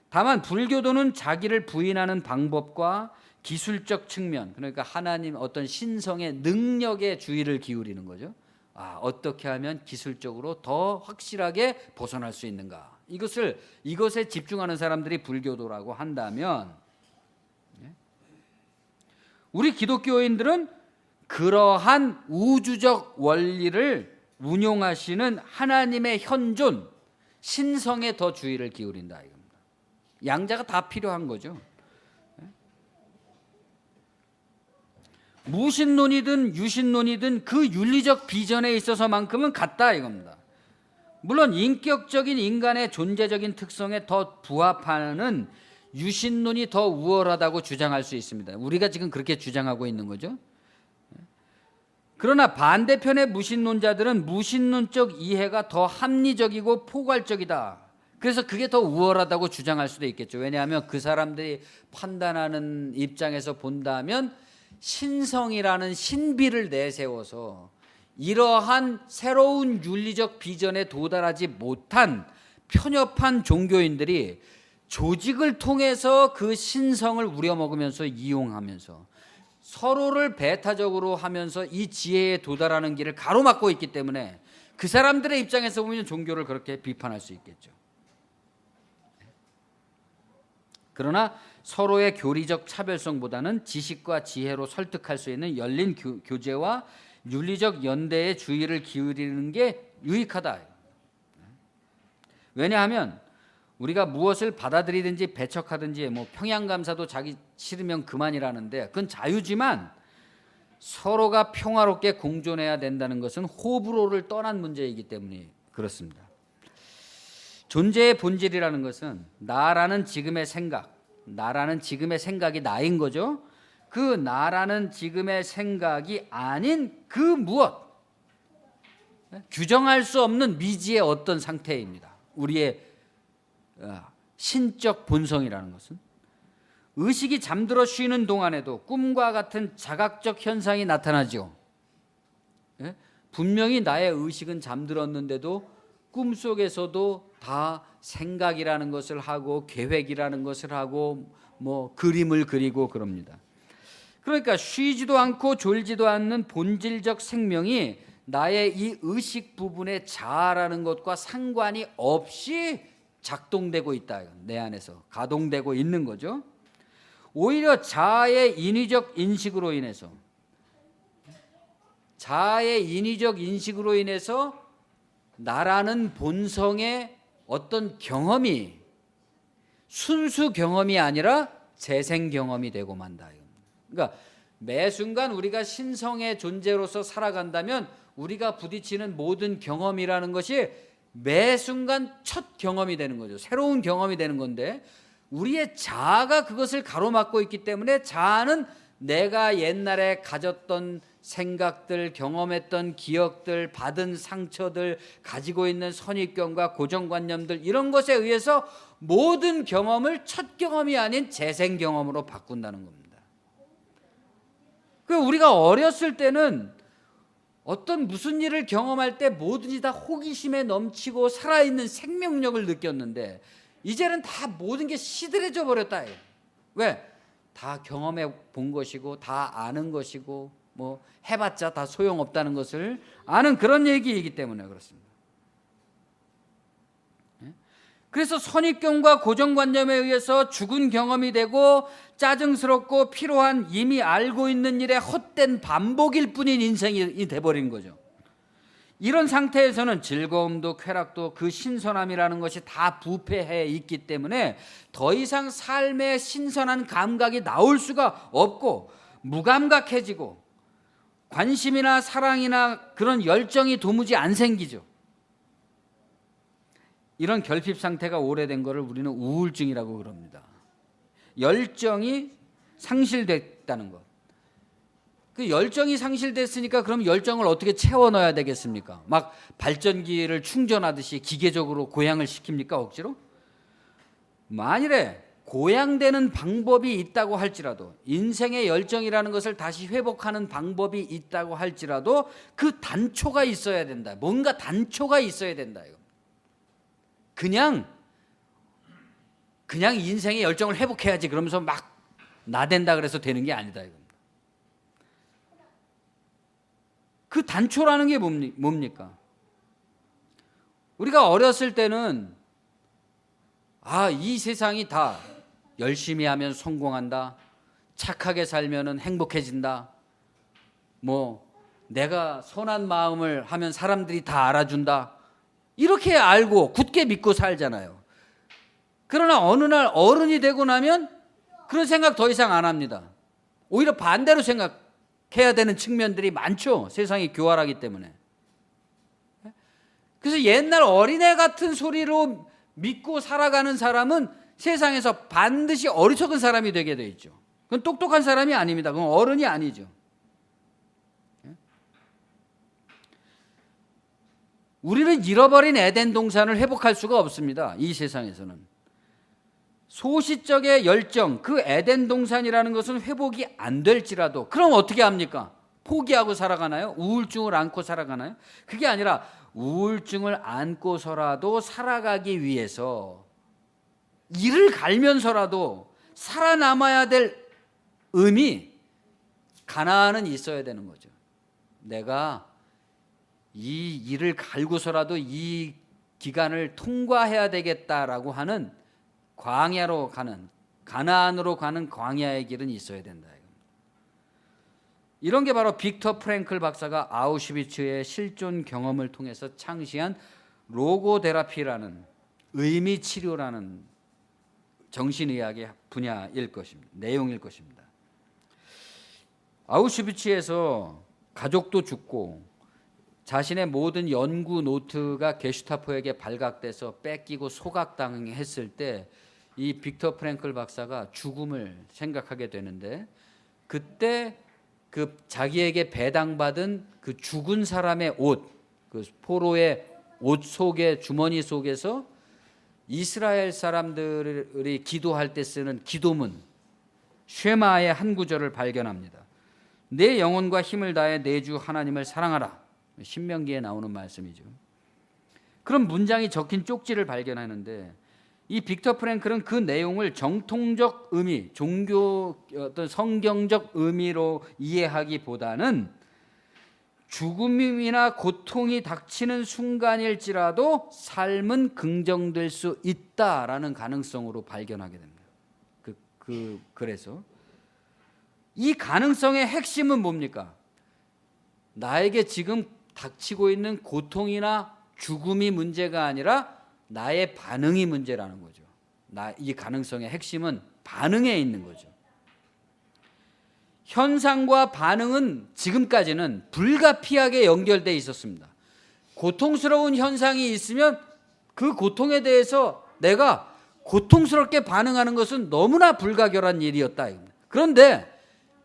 다만 불교도는 자기를 부인하는 방법과 기술적 측면, 그러니까 하나님 어떤 신성의 능력에 주의를 기울이는 거죠. 어떻게 하면 기술적으로 더 확실하게 벗어날 수 있는가, 이것에 집중하는 사람들이 불교도라고 한다면, 우리 기독교인들은 그러한 우주적 원리를 운용하시는 하나님의 현존, 신성에 더 주의를 기울인다 이겁니다. 양자가 다 필요한 거죠. 무신론이든 유신론이든 그 윤리적 비전에 있어서만큼은 같다 이겁니다. 물론 인격적인 인간의 존재적인 특성에 더 부합하는 유신론이 더 우월하다고 주장할 수 있습니다. 우리가 지금 그렇게 주장하고 있는 거죠. 그러나 반대편의 무신론자들은 무신론적 이해가 더 합리적이고 포괄적이다. 그래서 그게 더 우월하다고 주장할 수도 있겠죠. 왜냐하면 그 사람들이 판단하는 입장에서 본다면 신성이라는 신비를 내세워서 이러한 새로운 윤리적 비전에 도달하지 못한 편협한 종교인들이 조직을 통해서 그 신성을 우려먹으면서 이용하면서 서로를 배타적으로 하면서 이 지혜에 도달하는 길을 가로막고 있기 때문에 그 사람들의 입장에서 보면 종교를 그렇게 비판할 수 있겠죠. 그러나 서로의 교리적 차별성보다는 지식과 지혜로 설득할 수 있는 열린 교제와 윤리적 연대에 주의를 기울이는 게 유익하다. 왜냐하면 우리가 무엇을 받아들이든지 배척하든지 뭐 평양감사도 자기 싫으면 그만이라는데 그건 자유지만 서로가 평화롭게 공존해야 된다는 것은 호불호를 떠난 문제이기 때문에 그렇습니다. 존재의 본질이라는 것은 나라는 지금의 생각, 나라는 지금의 생각이 나인 거죠. 그 나라는 지금의 생각이 아닌 그 무엇, 규정할 수 없는 미지의 어떤 상태입니다. 우리의 신적 본성이라는 것은 의식이 잠들어 쉬는 동안에도 꿈과 같은 자각적 현상이 나타나죠. 분명히 나의 의식은 잠들었는데도 꿈속에서도 다 생각이라는 것을 하고 계획이라는 것을 하고 뭐 그림을 그리고 그럽니다. 그러니까 쉬지도 않고 졸지도 않는 본질적 생명이 나의 이 의식 부분의 자아라는 것과 상관이 없이 작동되고 있다. 내 안에서 가동되고 있는 거죠. 오히려 자아의 인위적 인식으로 인해서 나라는 본성의 어떤 경험이 순수 경험이 아니라 재생 경험이 되고 만다. 그러니까 매 순간 우리가 신성의 존재로서 살아간다면 우리가 부딪히는 모든 경험이라는 것이 매 순간 첫 경험이 되는 거죠. 새로운 경험이 되는 건데 우리의 자아가 그것을 가로막고 있기 때문에 자아는 내가 옛날에 가졌던 생각들, 경험했던 기억들, 받은 상처들, 가지고 있는 선입견과 고정관념들 이런 것에 의해서 모든 경험을 첫 경험이 아닌 재생 경험으로 바꾼다는 겁니다. 우리가 어렸을 때는 어떤 무슨 일을 경험할 때 뭐든지 다 호기심에 넘치고 살아있는 생명력을 느꼈는데 이제는 다 모든 게 시들해져 버렸다. 왜? 다 경험해 본 것이고 다 아는 것이고 뭐 해봤자 다 소용없다는 것을 아는 그런 얘기이기 때문에 그렇습니다. 그래서 선입견과 고정관념에 의해서 죽은 경험이 되고 짜증스럽고 피로한 이미 알고 있는 일의 헛된 반복일 뿐인 인생이 돼버린 거죠. 이런 상태에서는 즐거움도 쾌락도 그 신선함이라는 것이 다 부패해 있기 때문에 더 이상 삶의 신선한 감각이 나올 수가 없고 무감각해지고 관심이나 사랑이나 그런 열정이 도무지 안 생기죠. 이런 결핍 상태가 오래된 것을 우리는 우울증이라고 그럽니다. 열정이 상실됐다는 것. 그 열정이 상실됐으니까 그럼 열정을 어떻게 채워 넣어야 되겠습니까? 막 발전기를 충전하듯이 기계적으로 고양을 시킵니까? 억지로? 만일에 고양되는 방법이 있다고 할지라도 인생의 열정이라는 것을 다시 회복하는 방법이 있다고 할지라도 그 단초가 있어야 된다. 뭔가 단초가 있어야 된다. 그냥 인생의 열정을 회복해야지 그러면서 막 나댄다 그래서 되는 게 아니다. 그 단초라는 게 뭡니까? 우리가 어렸을 때는 이 세상이 다 열심히 하면 성공한다. 착하게 살면 행복해진다. 뭐 내가 선한 마음을 하면 사람들이 다 알아준다. 이렇게 알고 굳게 믿고 살잖아요. 그러나 어느 날 어른이 되고 나면 그런 생각 더 이상 안 합니다. 오히려 반대로 생각해야 되는 측면들이 많죠. 세상이 교활하기 때문에. 그래서 옛날 어린애 같은 소리로 믿고 살아가는 사람은 세상에서 반드시 어리석은 사람이 되게 돼 있죠. 그건 똑똑한 사람이 아닙니다. 그건 어른이 아니죠. 우리는 잃어버린 에덴 동산을 회복할 수가 없습니다. 이 세상에서는. 소시적의 열정, 그 에덴 동산이라는 것은 회복이 안 될지라도 그럼 어떻게 합니까? 포기하고 살아가나요? 우울증을 안고 살아가나요? 그게 아니라 우울증을 안고서라도 살아가기 위해서 이를 갈면서라도 살아남아야 될 가나안은 있어야 되는 거죠. 내가 이 일을 갈고서라도 이 기간을 통과해야 되겠다라고 하는 광야로 가는, 가나안으로 가는 광야의 길은 있어야 된다. 이런 게 바로 빅터 프랭클 박사가 아우슈비츠의 실존 경험을 통해서 창시한 로고테라피라는 의미 치료라는 정신의학의 분야일 것입니다. 내용일 것입니다. 아우슈비츠에서 가족도 죽고 자신의 모든 연구 노트가 게슈타포에게 발각돼서 뺏기고 소각당했을 때 이 빅터 프랭클 박사가 죽음을 생각하게 되는데, 그때 그 자기에게 배당받은 그 죽은 사람의 옷, 그 포로의 옷 속에, 주머니 속에서 이스라엘 사람들이 기도할 때 쓰는 기도문 쉐마의 한 구절을 발견합니다. 내 영혼과 힘을 다해 내 주 하나님을 사랑하라. 신명기에 나오는 말씀이죠. 그런 문장이 적힌 쪽지를 발견하는데, 이 빅터 프랭클은 그 내용을 정통적 의미, 종교 어떤 성경적 의미로 이해하기보다는 죽음이나 고통이 닥치는 순간일지라도 삶은 긍정될 수 있다라는 가능성으로 발견하게 됩니다. 그래서 이 가능성의 핵심은 뭡니까? 나에게 지금 닥치고 있는 고통이나 죽음이 문제가 아니라 나의 반응이 문제라는 거죠. 이 가능성의 핵심은 반응에 있는 거죠. 현상과 반응은 지금까지는 불가피하게 연결되어 있었습니다. 고통스러운 현상이 있으면 그 고통에 대해서 내가 고통스럽게 반응하는 것은 너무나 불가결한 일이었다. 그런데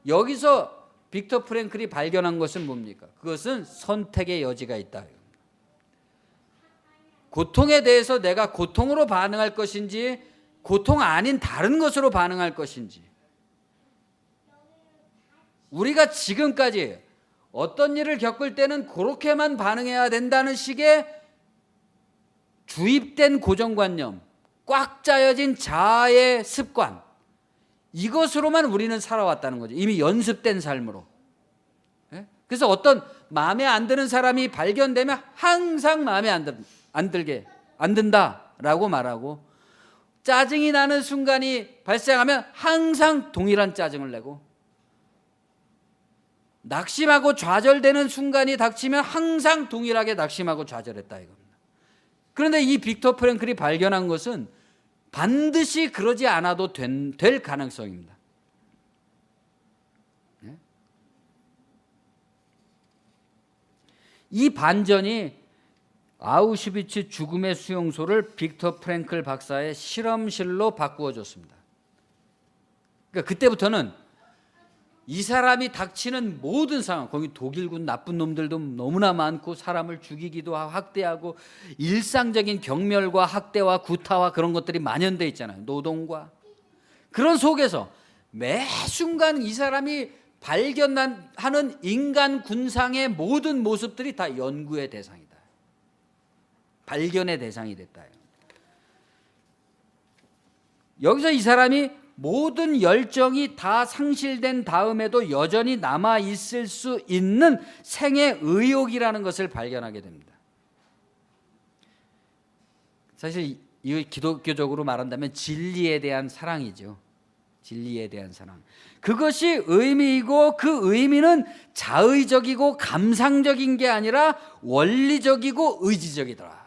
여기서 빅터 프랭클이 발견한 것은 뭡니까? 그것은 선택의 여지가 있다. 고통에 대해서 내가 고통으로 반응할 것인지 고통 아닌 다른 것으로 반응할 것인지, 우리가 지금까지 어떤 일을 겪을 때는 그렇게만 반응해야 된다는 식의 주입된 고정관념, 꽉 짜여진 자아의 습관, 이것으로만 우리는 살아왔다는 거죠. 이미 연습된 삶으로. 그래서 어떤 마음에 안 드는 사람이 발견되면 항상 마음에 안 든다라고 말하고, 짜증이 나는 순간이 발생하면 항상 동일한 짜증을 내고, 낙심하고 좌절되는 순간이 닥치면 항상 동일하게 낙심하고 좌절했다 이겁니다. 그런데 이 빅터 프랭클이 발견한 것은 반드시 그러지 않아도 될 가능성입니다. 이 반전이 아우슈비츠 죽음의 수용소를 빅터 프랭클 박사의 실험실로 바꾸어줬습니다. 그러니까 그때부터는 이 사람이 닥치는 모든 상황, 거기 독일군 나쁜 놈들도 너무나 많고 사람을 죽이기도 하고 학대하고 일상적인 경멸과 학대와 구타와 그런 것들이 만연되어 있잖아요. 노동과. 그런 속에서 매 순간 이 사람이 발견하는 인간 군상의 모든 모습들이 다 연구의 대상이다. 발견의 대상이 됐다. 여기서 이 사람이 모든 열정이 다 상실된 다음에도 여전히 남아 있을 수 있는 생의 의욕이라는 것을 발견하게 됩니다. 사실 이 기독교적으로 말한다면 진리에 대한 사랑이죠. 진리에 대한 사랑. 그것이 의미이고 그 의미는 자의적이고 감상적인 게 아니라 원리적이고 의지적이더라.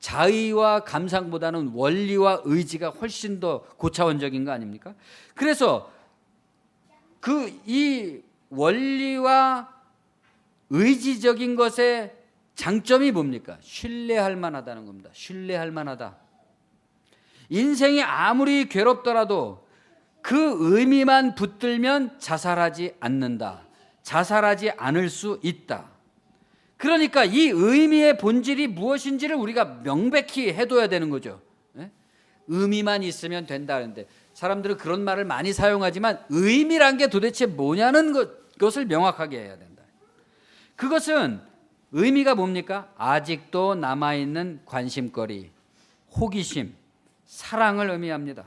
자의와 감상보다는 원리와 의지가 훨씬 더 고차원적인 거 아닙니까? 그래서 이 원리와 의지적인 것의 장점이 뭡니까? 신뢰할 만하다는 겁니다. 신뢰할 만하다. 인생이 아무리 괴롭더라도 그 의미만 붙들면 자살하지 않는다. 자살하지 않을 수 있다. 그러니까 이 의미의 본질이 무엇인지를 우리가 명백히 해둬야 되는 거죠. 의미만 있으면 된다는데 사람들은 그런 말을 많이 사용하지만 의미란 게 도대체 뭐냐는 것을 명확하게 해야 된다. 그것은 의미가 뭡니까? 아직도 남아있는 관심거리, 호기심, 사랑을 의미합니다.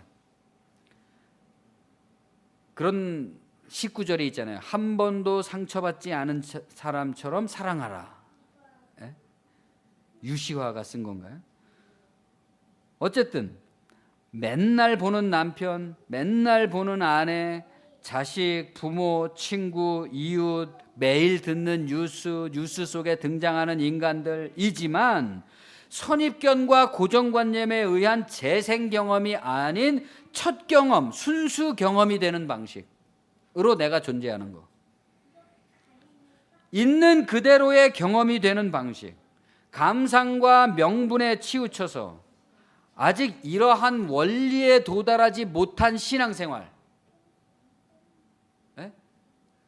그런 19절이 있잖아요. 한 번도 상처받지 않은 사람처럼 사랑하라. 유시화가 쓴 건가요? 어쨌든 맨날 보는 남편, 맨날 보는 아내, 자식, 부모, 친구, 이웃, 매일 듣는 뉴스 속에 등장하는 인간들이지만 선입견과 고정관념에 의한 재생 경험이 아닌 첫 경험, 순수 경험이 되는 방식으로 내가 존재하는 거. 있는 그대로의 경험이 되는 방식. 감상과 명분에 치우쳐서 아직 이러한 원리에 도달하지 못한 신앙생활.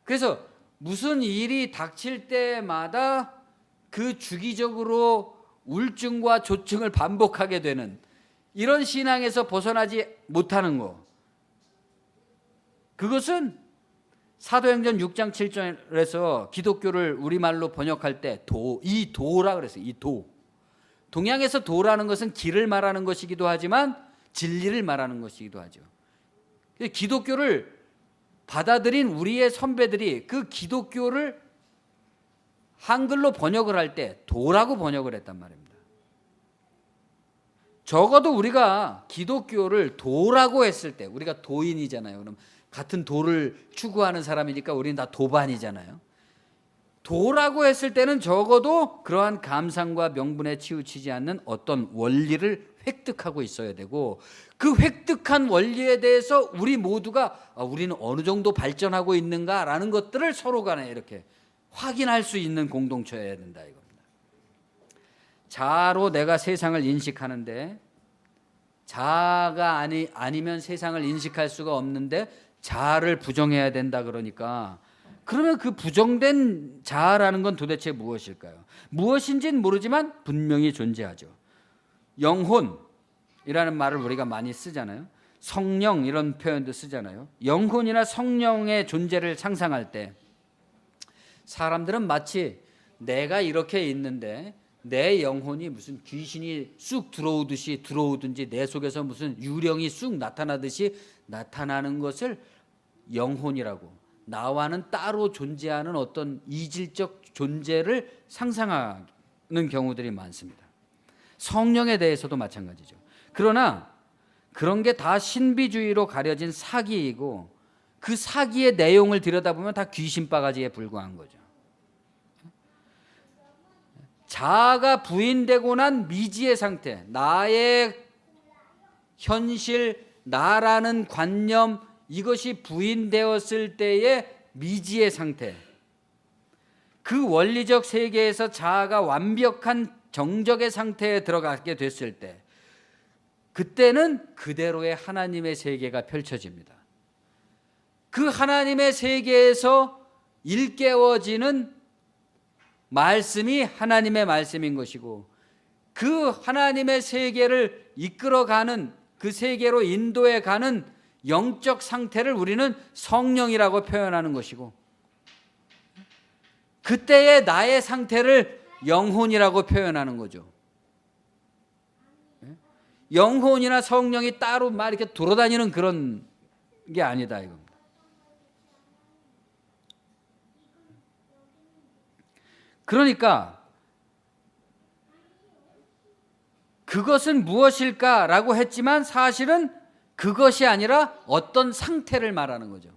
그래서 무슨 일이 닥칠 때마다 그 주기적으로 우울증과 조증을 반복하게 되는 이런 신앙에서 벗어나지 못하는 거. 그것은 사도행전 6장 7절에서 기독교를 우리말로 번역할 때 이 도라 그랬어요. 이 도. 동양에서 도라는 것은 길을 말하는 것이기도 하지만 진리를 말하는 것이기도 하죠. 기독교를 받아들인 우리의 선배들이 그 기독교를 한글로 번역을 할 때 도라고 번역을 했단 말입니다. 적어도 우리가 기독교를 도라고 했을 때, 우리가 도인이잖아요. 그럼 같은 도를 추구하는 사람이니까 우리는 다 도반이잖아요. 도라고 했을 때는 적어도 그러한 감상과 명분에 치우치지 않는 어떤 원리를 획득하고 있어야 되고, 그 획득한 원리에 대해서 우리 모두가 우리는 어느 정도 발전하고 있는가라는 것들을 서로 간에 이렇게 확인할 수 있는 공동체여야 된다 이겁니다. 자아로 내가 세상을 인식하는데, 자아가 아니면 세상을 인식할 수가 없는데 자아를 부정해야 된다 그러니까, 그러면 그 부정된 자아라는 건 도대체 무엇일까요? 무엇인지는 모르지만 분명히 존재하죠. 영혼이라는 말을 우리가 많이 쓰잖아요. 성령 이런 표현도 쓰잖아요. 영혼이나 성령의 존재를 상상할 때 사람들은 마치 내가 이렇게 있는데 내 영혼이 무슨 귀신이 쑥 들어오든지 내 속에서 무슨 유령이 쑥 나타나듯이 나타나는 것을 영혼이라고, 나와는 따로 존재하는 어떤 이질적 존재를 상상하는 경우들이 많습니다. 성령에 대해서도 마찬가지죠. 그러나 그런 게 다 신비주의로 가려진 사기이고, 그 사기의 내용을 들여다보면 다 귀신바가지에 불과한 거죠. 자아가 부인되고 난 미지의 상태, 나의 현실, 나라는 관념, 이것이 부인되었을 때의 미지의 상태, 그 원리적 세계에서 자아가 완벽한 정적의 상태에 들어가게 됐을 때, 그때는 그대로의 하나님의 세계가 펼쳐집니다. 그 하나님의 세계에서 일깨워지는 말씀이 하나님의 말씀인 것이고, 그 하나님의 세계를 이끌어가는, 그 세계로 인도해 가는 영적 상태를 우리는 성령이라고 표현하는 것이고, 그때의 나의 상태를 영혼이라고 표현하는 거죠. 영혼이나 성령이 따로 막 이렇게 돌아다니는 그런 게 아니다 이겁니다. 그러니까 그것은 무엇일까라고 했지만 사실은 그것이 아니라 어떤 상태를 말하는 거죠.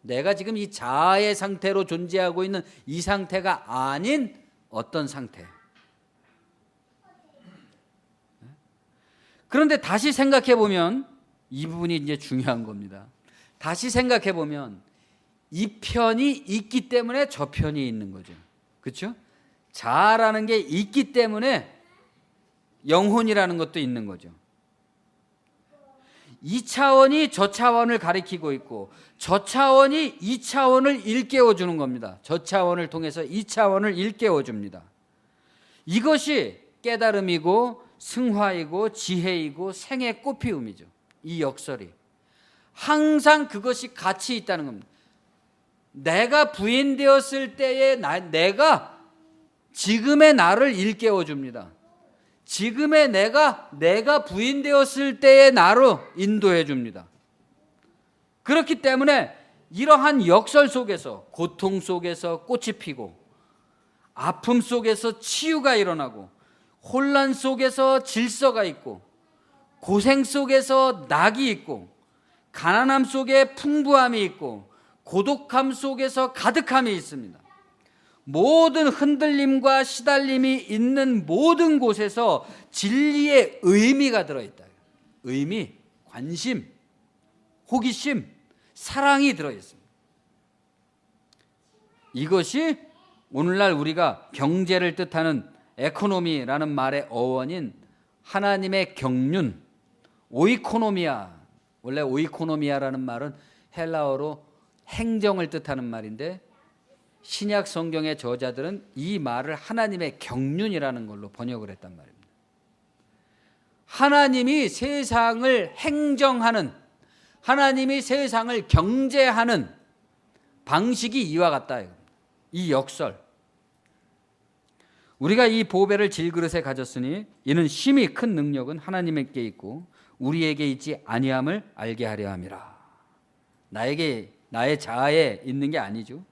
내가 지금 이 자아의 상태로 존재하고 있는 이 상태가 아닌 어떤 상태. 그런데 다시 생각해 보면 이 부분이 이제 중요한 겁니다. 다시 생각해 보면 이 편이 있기 때문에 저 편이 있는 거죠. 그렇죠? 자아라는 게 있기 때문에 영혼이라는 것도 있는 거죠. 이 차원이 저 차원을 가리키고 있고, 저 차원이 이 차원을 일깨워 주는 겁니다. 저 차원을 통해서 이 차원을 일깨워 줍니다. 이것이 깨달음이고 승화이고 지혜이고 생의 꽃피움이죠. 이 역설이 항상 그것이 같이 있다는 겁니다. 내가 부인되었을 때의 내가 지금의 나를 일깨워 줍니다. 지금의 내가 부인되었을 때의 나로 인도해 줍니다. 그렇기 때문에 이러한 역설 속에서, 고통 속에서 꽃이 피고, 아픔 속에서 치유가 일어나고, 혼란 속에서 질서가 있고, 고생 속에서 낙이 있고, 가난함 속에 풍부함이 있고, 고독함 속에서 가득함이 있습니다. 모든 흔들림과 시달림이 있는 모든 곳에서 진리의 의미가 들어있다. 의미, 관심, 호기심, 사랑이 들어있습니다. 이것이 오늘날 우리가 경제를 뜻하는 에코노미라는 말의 어원인 하나님의 경륜, 오이코노미아. 원래 오이코노미아라는 말은 헬라어로 행정을 뜻하는 말인데 신약 성경의 저자들은 이 말을 하나님의 경륜이라는 걸로 번역을 했단 말입니다. 하나님이 세상을 행정하는, 하나님이 세상을 경제하는 방식이 이와 같다. 이 역설. 우리가 이 보배를 질그릇에 가졌으니 이는 심히 큰 능력은 하나님께 있고 우리에게 있지 아니함을 알게 하려 함이라. 나의 자아에 있는 게 아니죠.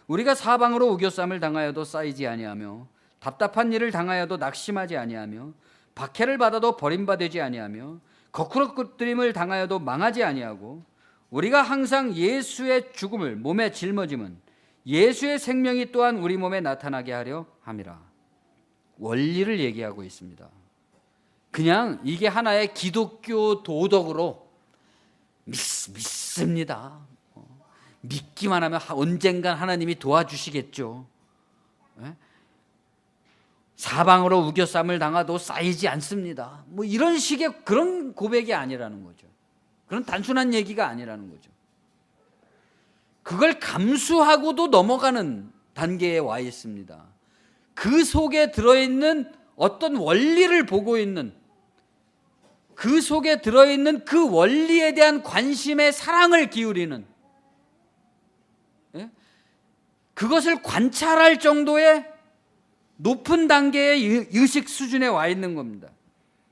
우리가 사방으로 우겨쌈을 당하여도 쌓이지 아니하며 답답한 일을 당하여도 낙심하지 아니하며 박해를 받아도 버림받지 아니하며 거꾸러뜨림을 당하여도 망하지 아니하고 우리가 항상 예수의 죽음을 몸에 짊어짐은 예수의 생명이 또한 우리 몸에 나타나게 하려 함이라. 원리를 얘기하고 있습니다. 그냥 이게 하나의 기독교 도덕으로 믿습니다. 믿기만 하면 언젠간 하나님이 도와주시겠죠. 사방으로 우겨쌈을 당하도 쌓이지 않습니다. 뭐 이런 식의 그런 고백이 아니라는 거죠. 그런 단순한 얘기가 아니라는 거죠. 그걸 감수하고도 넘어가는 단계에 와 있습니다. 그 속에 들어있는 어떤 원리를 보고 있는, 그 속에 들어있는 그 원리에 대한 관심에 사랑을 기울이는, 그것을 관찰할 정도의 높은 단계의 의식 수준에 와 있는 겁니다.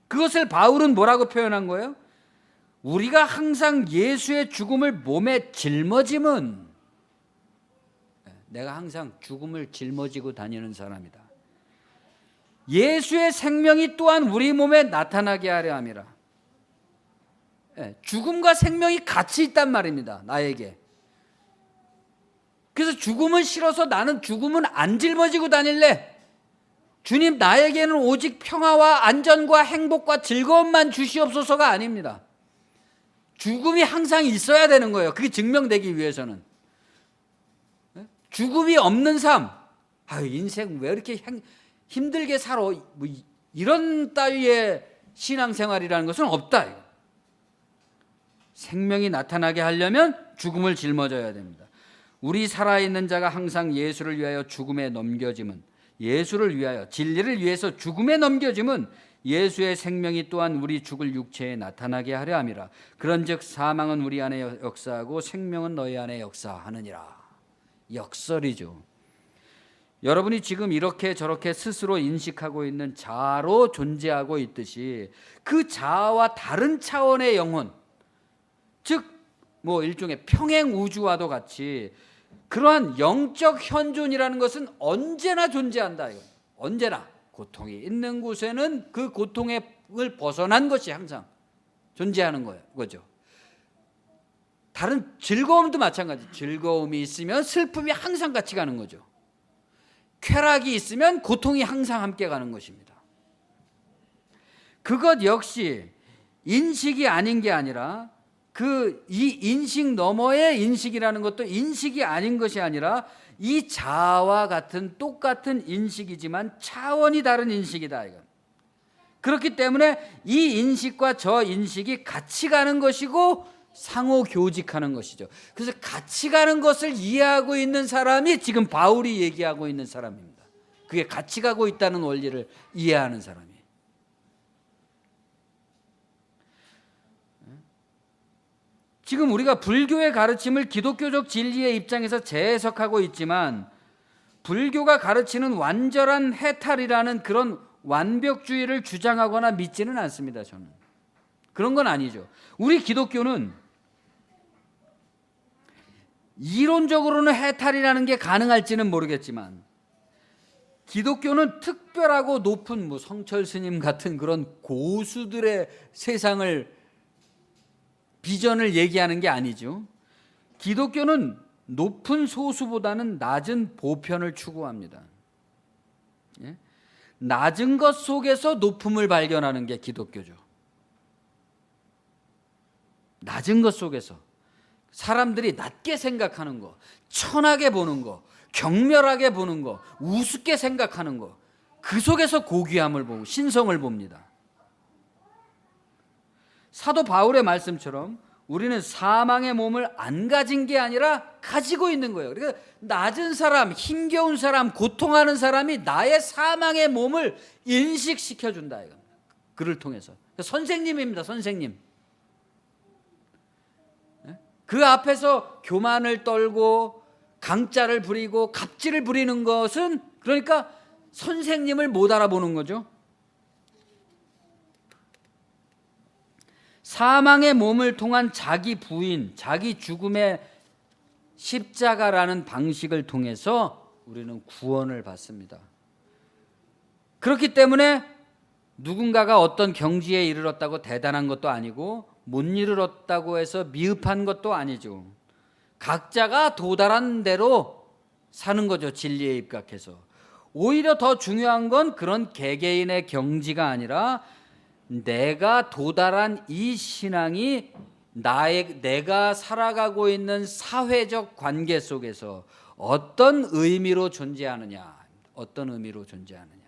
그것을 바울은 뭐라고 표현한 거예요? 우리가 항상 예수의 죽음을 몸에 짊어짐은, 내가 항상 죽음을 짊어지고 다니는 사람이다. 예수의 생명이 또한 우리 몸에 나타나게 하려 함이라. 죽음과 생명이 같이 있단 말입니다. 나에게. 그래서 죽음은 싫어서 나는 죽음은 안 짊어지고 다닐래. 주님, 나에게는 오직 평화와 안전과 행복과 즐거움만 주시옵소서가 아닙니다. 죽음이 항상 있어야 되는 거예요. 그게 증명되기 위해서는. 죽음이 없는 삶, 인생 왜 이렇게 힘들게 살아, 뭐 이런 따위의 신앙생활이라는 것은 없다. 생명이 나타나게 하려면 죽음을 짊어져야 됩니다. 우리 살아있는 자가 항상 예수를 위하여 죽음에 넘겨짐은, 예수를 위하여, 진리를 위해서 죽음에 넘겨짐은 예수의 생명이 또한 우리 죽을 육체에 나타나게 하려 함이라. 그런즉 사망은 우리 안에 역사하고 생명은 너희 안에 역사하느니라. 역설이죠. 여러분이 지금 이렇게 저렇게 스스로 인식하고 있는 자아로 존재하고 있듯이 그 자아와 다른 차원의 영혼, 즉 뭐 일종의 평행 우주와도 같이 그러한 영적 현존이라는 것은 언제나 존재한다. 언제나 고통이 있는 곳에는 그 고통을 벗어난 것이 항상 존재하는 거죠. 다른 즐거움도 마찬가지. 즐거움이 있으면 슬픔이 항상 같이 가는 거죠. 쾌락이 있으면 고통이 항상 함께 가는 것입니다. 그것 역시 인식이 아닌 게 아니라 이 인식 너머의 인식이라는 것도 인식이 아닌 것이 아니라 이 자아와 같은 똑같은 인식이지만 차원이 다른 인식이다. 이건. 그렇기 때문에 이 인식과 저 인식이 같이 가는 것이고 상호 교직하는 것이죠. 그래서 같이 가는 것을 이해하고 있는 사람이 지금 바울이 얘기하고 있는 사람입니다. 그게 같이 가고 있다는 원리를 이해하는 사람이에요. 지금 우리가 불교의 가르침을 기독교적 진리의 입장에서 재해석하고 있지만 불교가 가르치는 완전한 해탈이라는 그런 완벽주의를 주장하거나 믿지는 않습니다. 저는 그런 건 아니죠. 우리 기독교는 이론적으로는 해탈이라는 게 가능할지는 모르겠지만 기독교는 특별하고 높은 성철 스님 같은 그런 고수들의 세상을 비전을 얘기하는 게 아니죠. 기독교는 높은 소수보다는 낮은 보편을 추구합니다. 예? 낮은 것 속에서 높음을 발견하는 게 기독교죠. 낮은 것 속에서 사람들이 낮게 생각하는 거, 천하게 보는 거, 경멸하게 보는 거, 우습게 생각하는 거, 그 속에서 고귀함을 보고 신성을 봅니다. 사도 바울의 말씀처럼 우리는 사망의 몸을 안 가진 게 아니라 가지고 있는 거예요. 그러니까 낮은 사람, 힘겨운 사람, 고통하는 사람이 나의 사망의 몸을 인식시켜준다. 그를 통해서. 선생님입니다. 선생님. 그 앞에서 교만을 떨고 강짜를 부리고 갑질을 부리는 것은 그러니까 선생님을 못 알아보는 거죠. 사망의 몸을 통한 자기 부인, 자기 죽음의 십자가라는 방식을 통해서 우리는 구원을 받습니다. 그렇기 때문에 누군가가 어떤 경지에 이르렀다고 대단한 것도 아니고 못 이르렀다고 해서 미흡한 것도 아니죠. 각자가 도달한 대로 사는 거죠. 진리에 입각해서. 오히려 더 중요한 건 그런 개개인의 경지가 아니라 내가 도달한 이 신앙이 내가 살아가고 있는 사회적 관계 속에서 어떤 의미로 존재하느냐. 어떤 의미로 존재하느냐.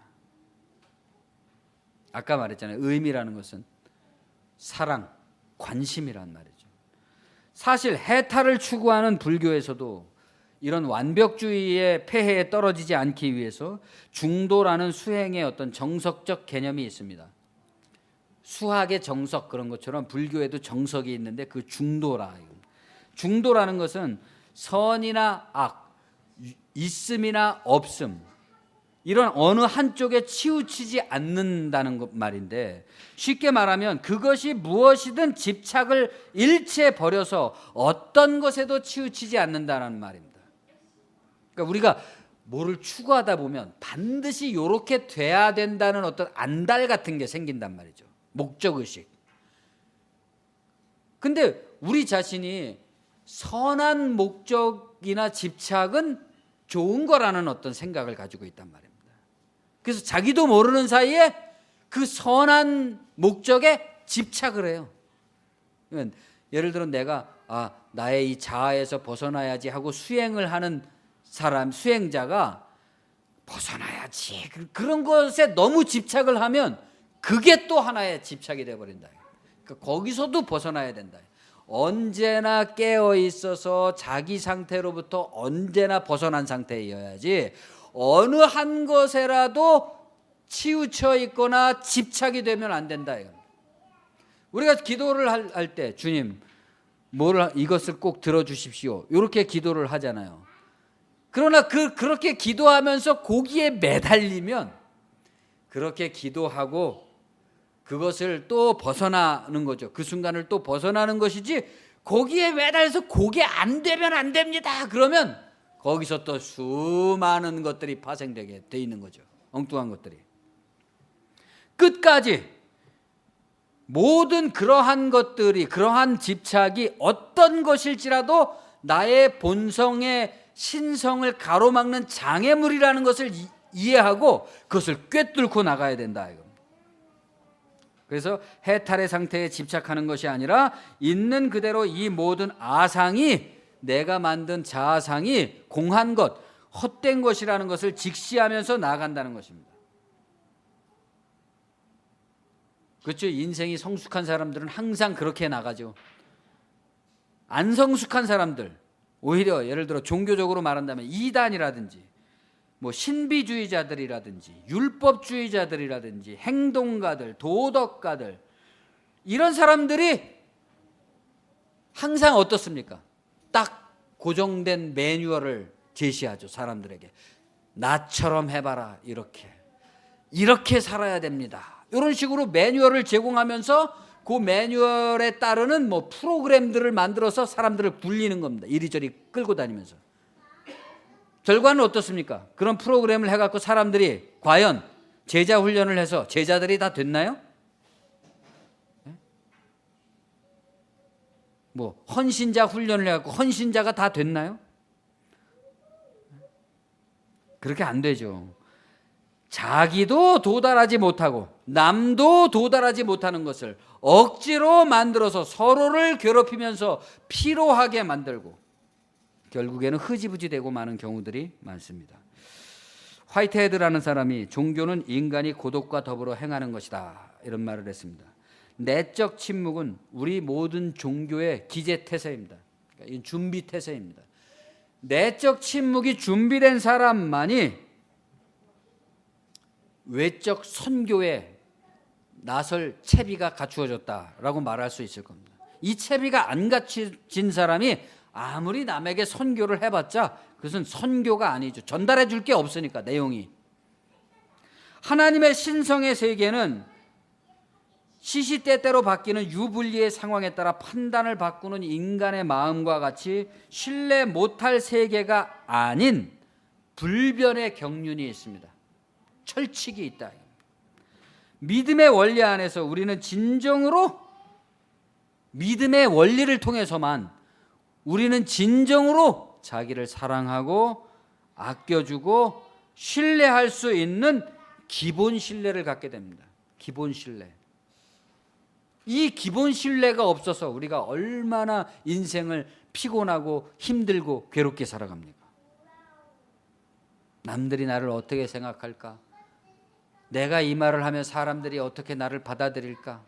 아까 말했잖아요. 의미라는 것은 사랑, 관심이란 말이죠. 사실 해탈을 추구하는 불교에서도 이런 완벽주의의 폐해에 떨어지지 않기 위해서 중도라는 수행의 어떤 정석적 개념이 있습니다. 수학의 정석 그런 것처럼 불교에도 정석이 있는데 그 중도라. 중도라는 것은 선이나 악, 있음이나 없음 이런 어느 한쪽에 치우치지 않는다는 말인데 쉽게 말하면 그것이 무엇이든 집착을 일체 버려서 어떤 것에도 치우치지 않는다는 말입니다. 그러니까 우리가 뭐를 추구하다 보면 반드시 이렇게 돼야 된다는 어떤 안달 같은 게 생긴단 말이죠. 목적의식. 근데 우리 자신이 선한 목적이나 집착은 좋은 거라는 어떤 생각을 가지고 있단 말입니다. 그래서 자기도 모르는 사이에 그 선한 목적에 집착을 해요. 예를 들어 내가 나의 이 자아에서 벗어나야지 하고 수행을 하는 사람, 수행자가 벗어나야지 그런 것에 너무 집착을 하면 그게 또 하나의 집착이 되어버린다. 그러니까 거기서도 벗어나야 된다. 언제나 깨어 있어서 자기 상태로부터 언제나 벗어난 상태여야지 어느 한 것에라도 치우쳐 있거나 집착이 되면 안 된다. 우리가 기도를 할 때 주님 이것을 꼭 들어주십시오. 이렇게 기도를 하잖아요. 그러나 그렇게 기도하면서 거기에 매달리면 그렇게 기도하고 그것을 또 벗어나는 거죠. 그 순간을 또 벗어나는 것이지 거기에 매달려서 그게 안 되면 안 됩니다. 그러면 거기서 또 수많은 것들이 파생되게 돼 있는 거죠. 엉뚱한 것들이. 끝까지 모든 그러한 것들이 그러한 집착이 어떤 것일지라도 나의 본성의 신성을 가로막는 장애물이라는 것을 이해하고 그것을 꿰뚫고 나가야 된다. 그래서 해탈의 상태에 집착하는 것이 아니라 있는 그대로 이 모든 아상이 내가 만든 자아상이 공한 것, 헛된 것이라는 것을 직시하면서 나아간다는 것입니다. 그렇죠? 인생이 성숙한 사람들은 항상 그렇게 나가죠. 안 성숙한 사람들, 오히려 예를 들어 종교적으로 말한다면 이단이라든지 뭐 신비주의자들이라든지 율법주의자들이라든지 행동가들, 도덕가들 이런 사람들이 항상 어떻습니까? 딱 고정된 매뉴얼을 제시하죠. 사람들에게 나처럼 해봐라. 이렇게 살아야 됩니다. 이런 식으로 매뉴얼을 제공하면서 그 매뉴얼에 따르는 뭐 프로그램들을 만들어서 사람들을 굴리는 겁니다. 이리저리 끌고 다니면서. 결과는 어떻습니까? 그런 프로그램을 해갖고 사람들이 과연 제자 훈련을 해서 제자들이 다 됐나요? 뭐 헌신자 훈련을 해갖고 헌신자가 다 됐나요? 그렇게 안 되죠. 자기도 도달하지 못하고 남도 도달하지 못하는 것을 억지로 만들어서 서로를 괴롭히면서 피로하게 만들고 결국에는 흐지부지 되고 마는 경우들이 많습니다. 화이트헤드라는 사람이 종교는 인간이 고독과 더불어 행하는 것이다, 이런 말을 했습니다. 내적 침묵은 우리 모든 종교의 기제태세입니다. 그러니까 준비태세입니다. 내적 침묵이 준비된 사람만이 외적 선교에 나설 채비가 갖추어졌다라고 말할 수 있을 겁니다. 이 채비가 안 갖춰진 사람이 아무리 남에게 선교를 해봤자 그것은 선교가 아니죠. 전달해 줄 게 없으니까, 내용이. 하나님의 신성의 세계는 시시때때로 바뀌는 유불리의 상황에 따라 판단을 바꾸는 인간의 마음과 같이 신뢰 못할 세계가 아닌 불변의 경륜이 있습니다. 철칙이 있다. 믿음의 원리 안에서 우리는 진정으로 믿음의 원리를 통해서만 우리는 진정으로 자기를 사랑하고 아껴주고 신뢰할 수 있는 기본 신뢰를 갖게 됩니다. 기본 신뢰. 이 기본 신뢰가 없어서 우리가 얼마나 인생을 피곤하고 힘들고 괴롭게 살아갑니까? 남들이 나를 어떻게 생각할까? 내가 이 말을 하면 사람들이 어떻게 나를 받아들일까?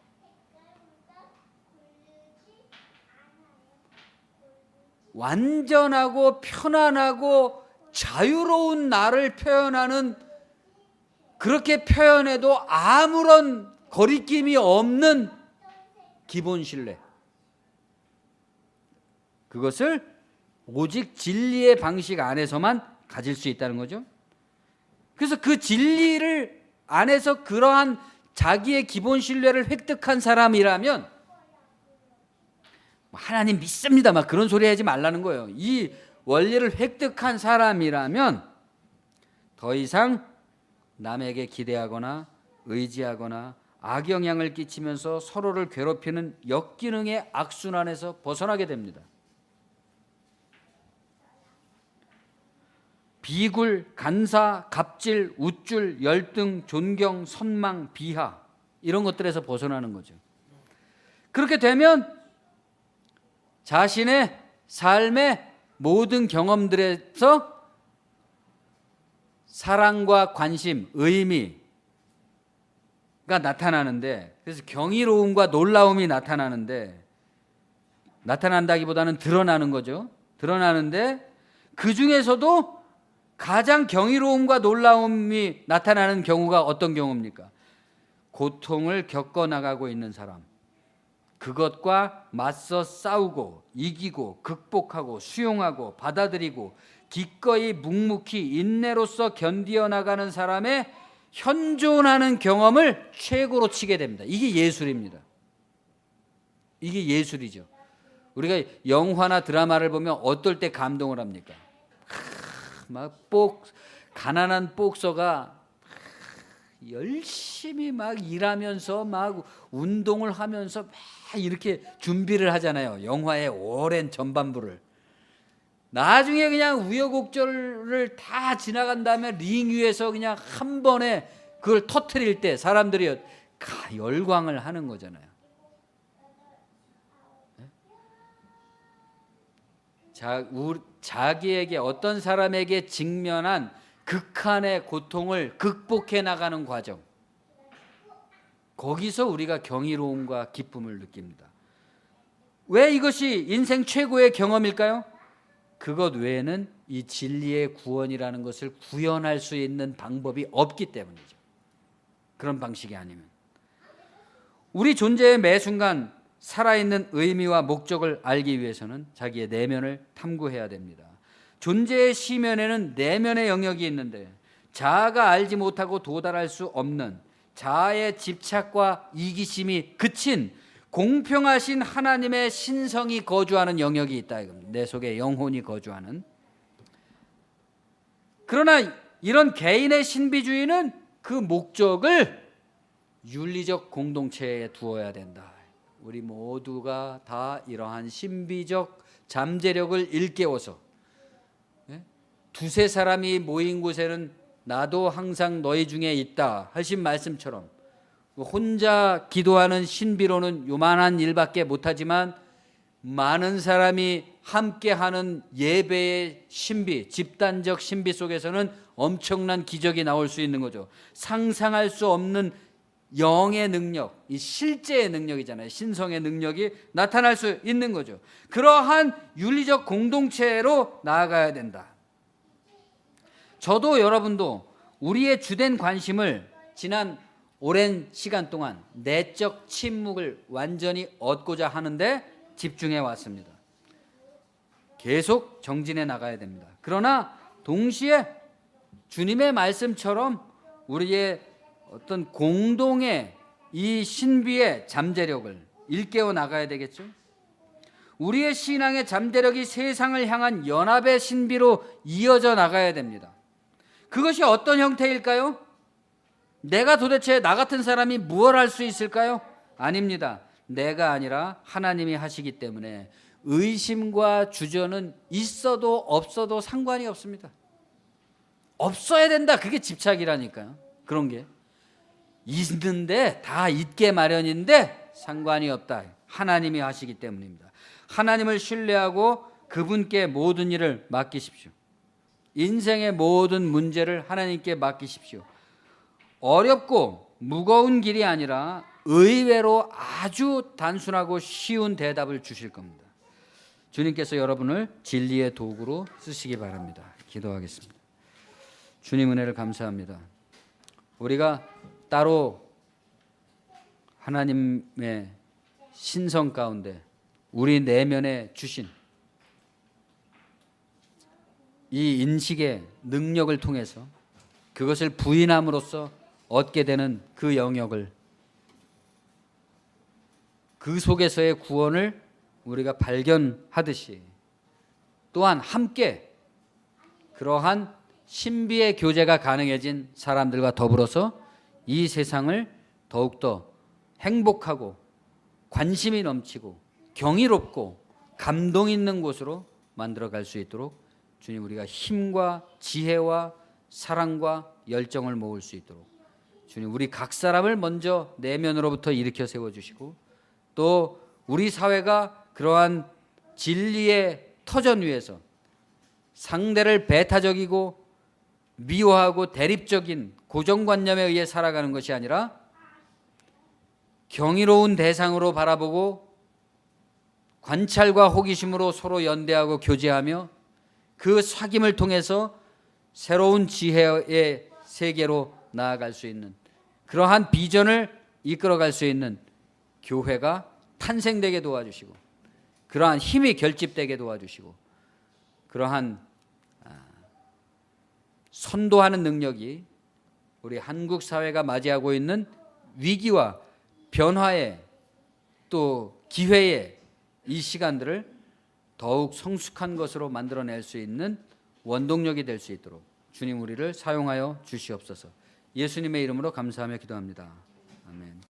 완전하고 편안하고 자유로운 나를 표현하는, 그렇게 표현해도 아무런 거리낌이 없는 기본 신뢰, 그것을 오직 진리의 방식 안에서만 가질 수 있다는 거죠. 그래서 그 진리를 안에서 그러한 자기의 기본 신뢰를 획득한 사람이라면 하나님 믿습니다 막 그런 소리 하지 말라는 거예요. 이 원리를 획득한 사람이라면 더 이상 남에게 기대하거나 의지하거나 악영향을 끼치면서 서로를 괴롭히는 역기능의 악순환에서 벗어나게 됩니다. 비굴, 간사, 갑질, 우쭐, 열등, 존경, 선망, 비하, 이런 것들에서 벗어나는 거죠. 그렇게 되면 자신의 삶의 모든 경험들에서 사랑과 관심, 의미가 나타나는데, 그래서 경이로움과 놀라움이 나타난다기보다는 드러나는 거죠. 드러나는데 그 중에서도 가장 경이로움과 놀라움이 나타나는 경우가 어떤 경우입니까? 고통을 겪어나가고 있는 사람, 그것과 맞서 싸우고 이기고 극복하고 수용하고 받아들이고 기꺼이 묵묵히 인내로서 견디어 나가는 사람의 현존하는 경험을 최고로 치게 됩니다. 이게 예술입니다. 이게 예술이죠. 우리가 영화나 드라마를 보면 어떨 때 감동을 합니까? 막 가난한 복서가 열심히 막 일하면서 막 운동을 하면서 막 이렇게 준비를 하잖아요. 영화의 오랜 전반부를. 나중에 그냥 우여곡절을 다 지나간 다음에 링 위에서 그냥 한 번에 그걸 터뜨릴 때 사람들이 열광을 하는 거잖아요. 자기에게, 어떤 사람에게 직면한 극한의 고통을 극복해 나가는 과정, 거기서 우리가 경이로움과 기쁨을 느낍니다. 왜 이것이 인생 최고의 경험일까요? 그것 외에는 이 진리의 구원이라는 것을 구현할 수 있는 방법이 없기 때문이죠. 그런 방식이 아니면. 우리 존재의 매 순간 살아있는 의미와 목적을 알기 위해서는 자기의 내면을 탐구해야 됩니다. 존재의 시면에는 내면의 영역이 있는데 자아가 알지 못하고 도달할 수 없는 자아의 집착과 이기심이 그친 공평하신 하나님의 신성이 거주하는 영역이 있다. 내 속에 영혼이 거주하는. 그러나 이런 개인의 신비주의는 그 목적을 윤리적 공동체에 두어야 된다. 우리 모두가 다 이러한 신비적 잠재력을 일깨워서 두세 사람이 모인 곳에는 나도 항상 너희 중에 있다 하신 말씀처럼 혼자 기도하는 신비로는 요만한 일밖에 못하지만 많은 사람이 함께하는 예배의 신비, 집단적 신비 속에서는 엄청난 기적이 나올 수 있는 거죠. 상상할 수 없는 영의 능력, 이 실제의 능력이잖아요. 신성의 능력이 나타날 수 있는 거죠. 그러한 윤리적 공동체로 나아가야 된다. 저도 여러분도 우리의 주된 관심을 지난 오랜 시간 동안 내적 침묵을 완전히 얻고자 하는데 집중해 왔습니다. 계속 정진해 나가야 됩니다. 그러나 동시에 주님의 말씀처럼 우리의 어떤 공동의 이 신비의 잠재력을 일깨워 나가야 되겠죠. 우리의 신앙의 잠재력이 세상을 향한 연합의 신비로 이어져 나가야 됩니다. 그것이 어떤 형태일까요? 내가 도대체 나 같은 사람이 무엇을 할 수 있을까요? 아닙니다. 내가 아니라 하나님이 하시기 때문에 의심과 주저는 있어도 없어도 상관이 없습니다. 없어야 된다. 그게 집착이라니까요. 그런 게 있는데 다 있게 마련인데 상관이 없다. 하나님이 하시기 때문입니다. 하나님을 신뢰하고 그분께 모든 일을 맡기십시오. 인생의 모든 문제를 하나님께 맡기십시오. 어렵고 무거운 길이 아니라 의외로 아주 단순하고 쉬운 대답을 주실 겁니다. 주님께서 여러분을 진리의 도구로 쓰시기 바랍니다. 기도하겠습니다. 주님 은혜를 감사합니다. 우리가 따로 하나님의 신성 가운데 우리 내면에 주신 이 인식의 능력을 통해서 그것을 부인함으로써 얻게 되는 그 영역을, 그 속에서의 구원을 우리가 발견하듯이 또한 함께 그러한 신비의 교제가 가능해진 사람들과 더불어서 이 세상을 더욱더 행복하고 관심이 넘치고 경이롭고 감동 있는 곳으로 만들어갈 수 있도록 주님, 우리가 힘과 지혜와 사랑과 열정을 모을 수 있도록 주님, 우리 각 사람을 먼저 내면으로부터 일으켜 세워주시고 또 우리 사회가 그러한 진리의 터전 위에서 상대를 배타적이고 미워하고 대립적인 고정관념에 의해 살아가는 것이 아니라 경이로운 대상으로 바라보고 관찰과 호기심으로 서로 연대하고 교제하며 그 사귐을 통해서 새로운 지혜의 세계로 나아갈 수 있는 그러한 비전을 이끌어갈 수 있는 교회가 탄생되게 도와주시고 그러한 힘이 결집되게 도와주시고 그러한 선도하는 능력이 우리 한국 사회가 맞이하고 있는 위기와 변화의 또 기회의 이 시간들을 더욱 성숙한 것으로 만들어낼 수 있는 원동력이 될 수 있도록 주님 우리를 사용하여 주시옵소서. 예수님의 이름으로 감사하며 기도합니다. 아멘.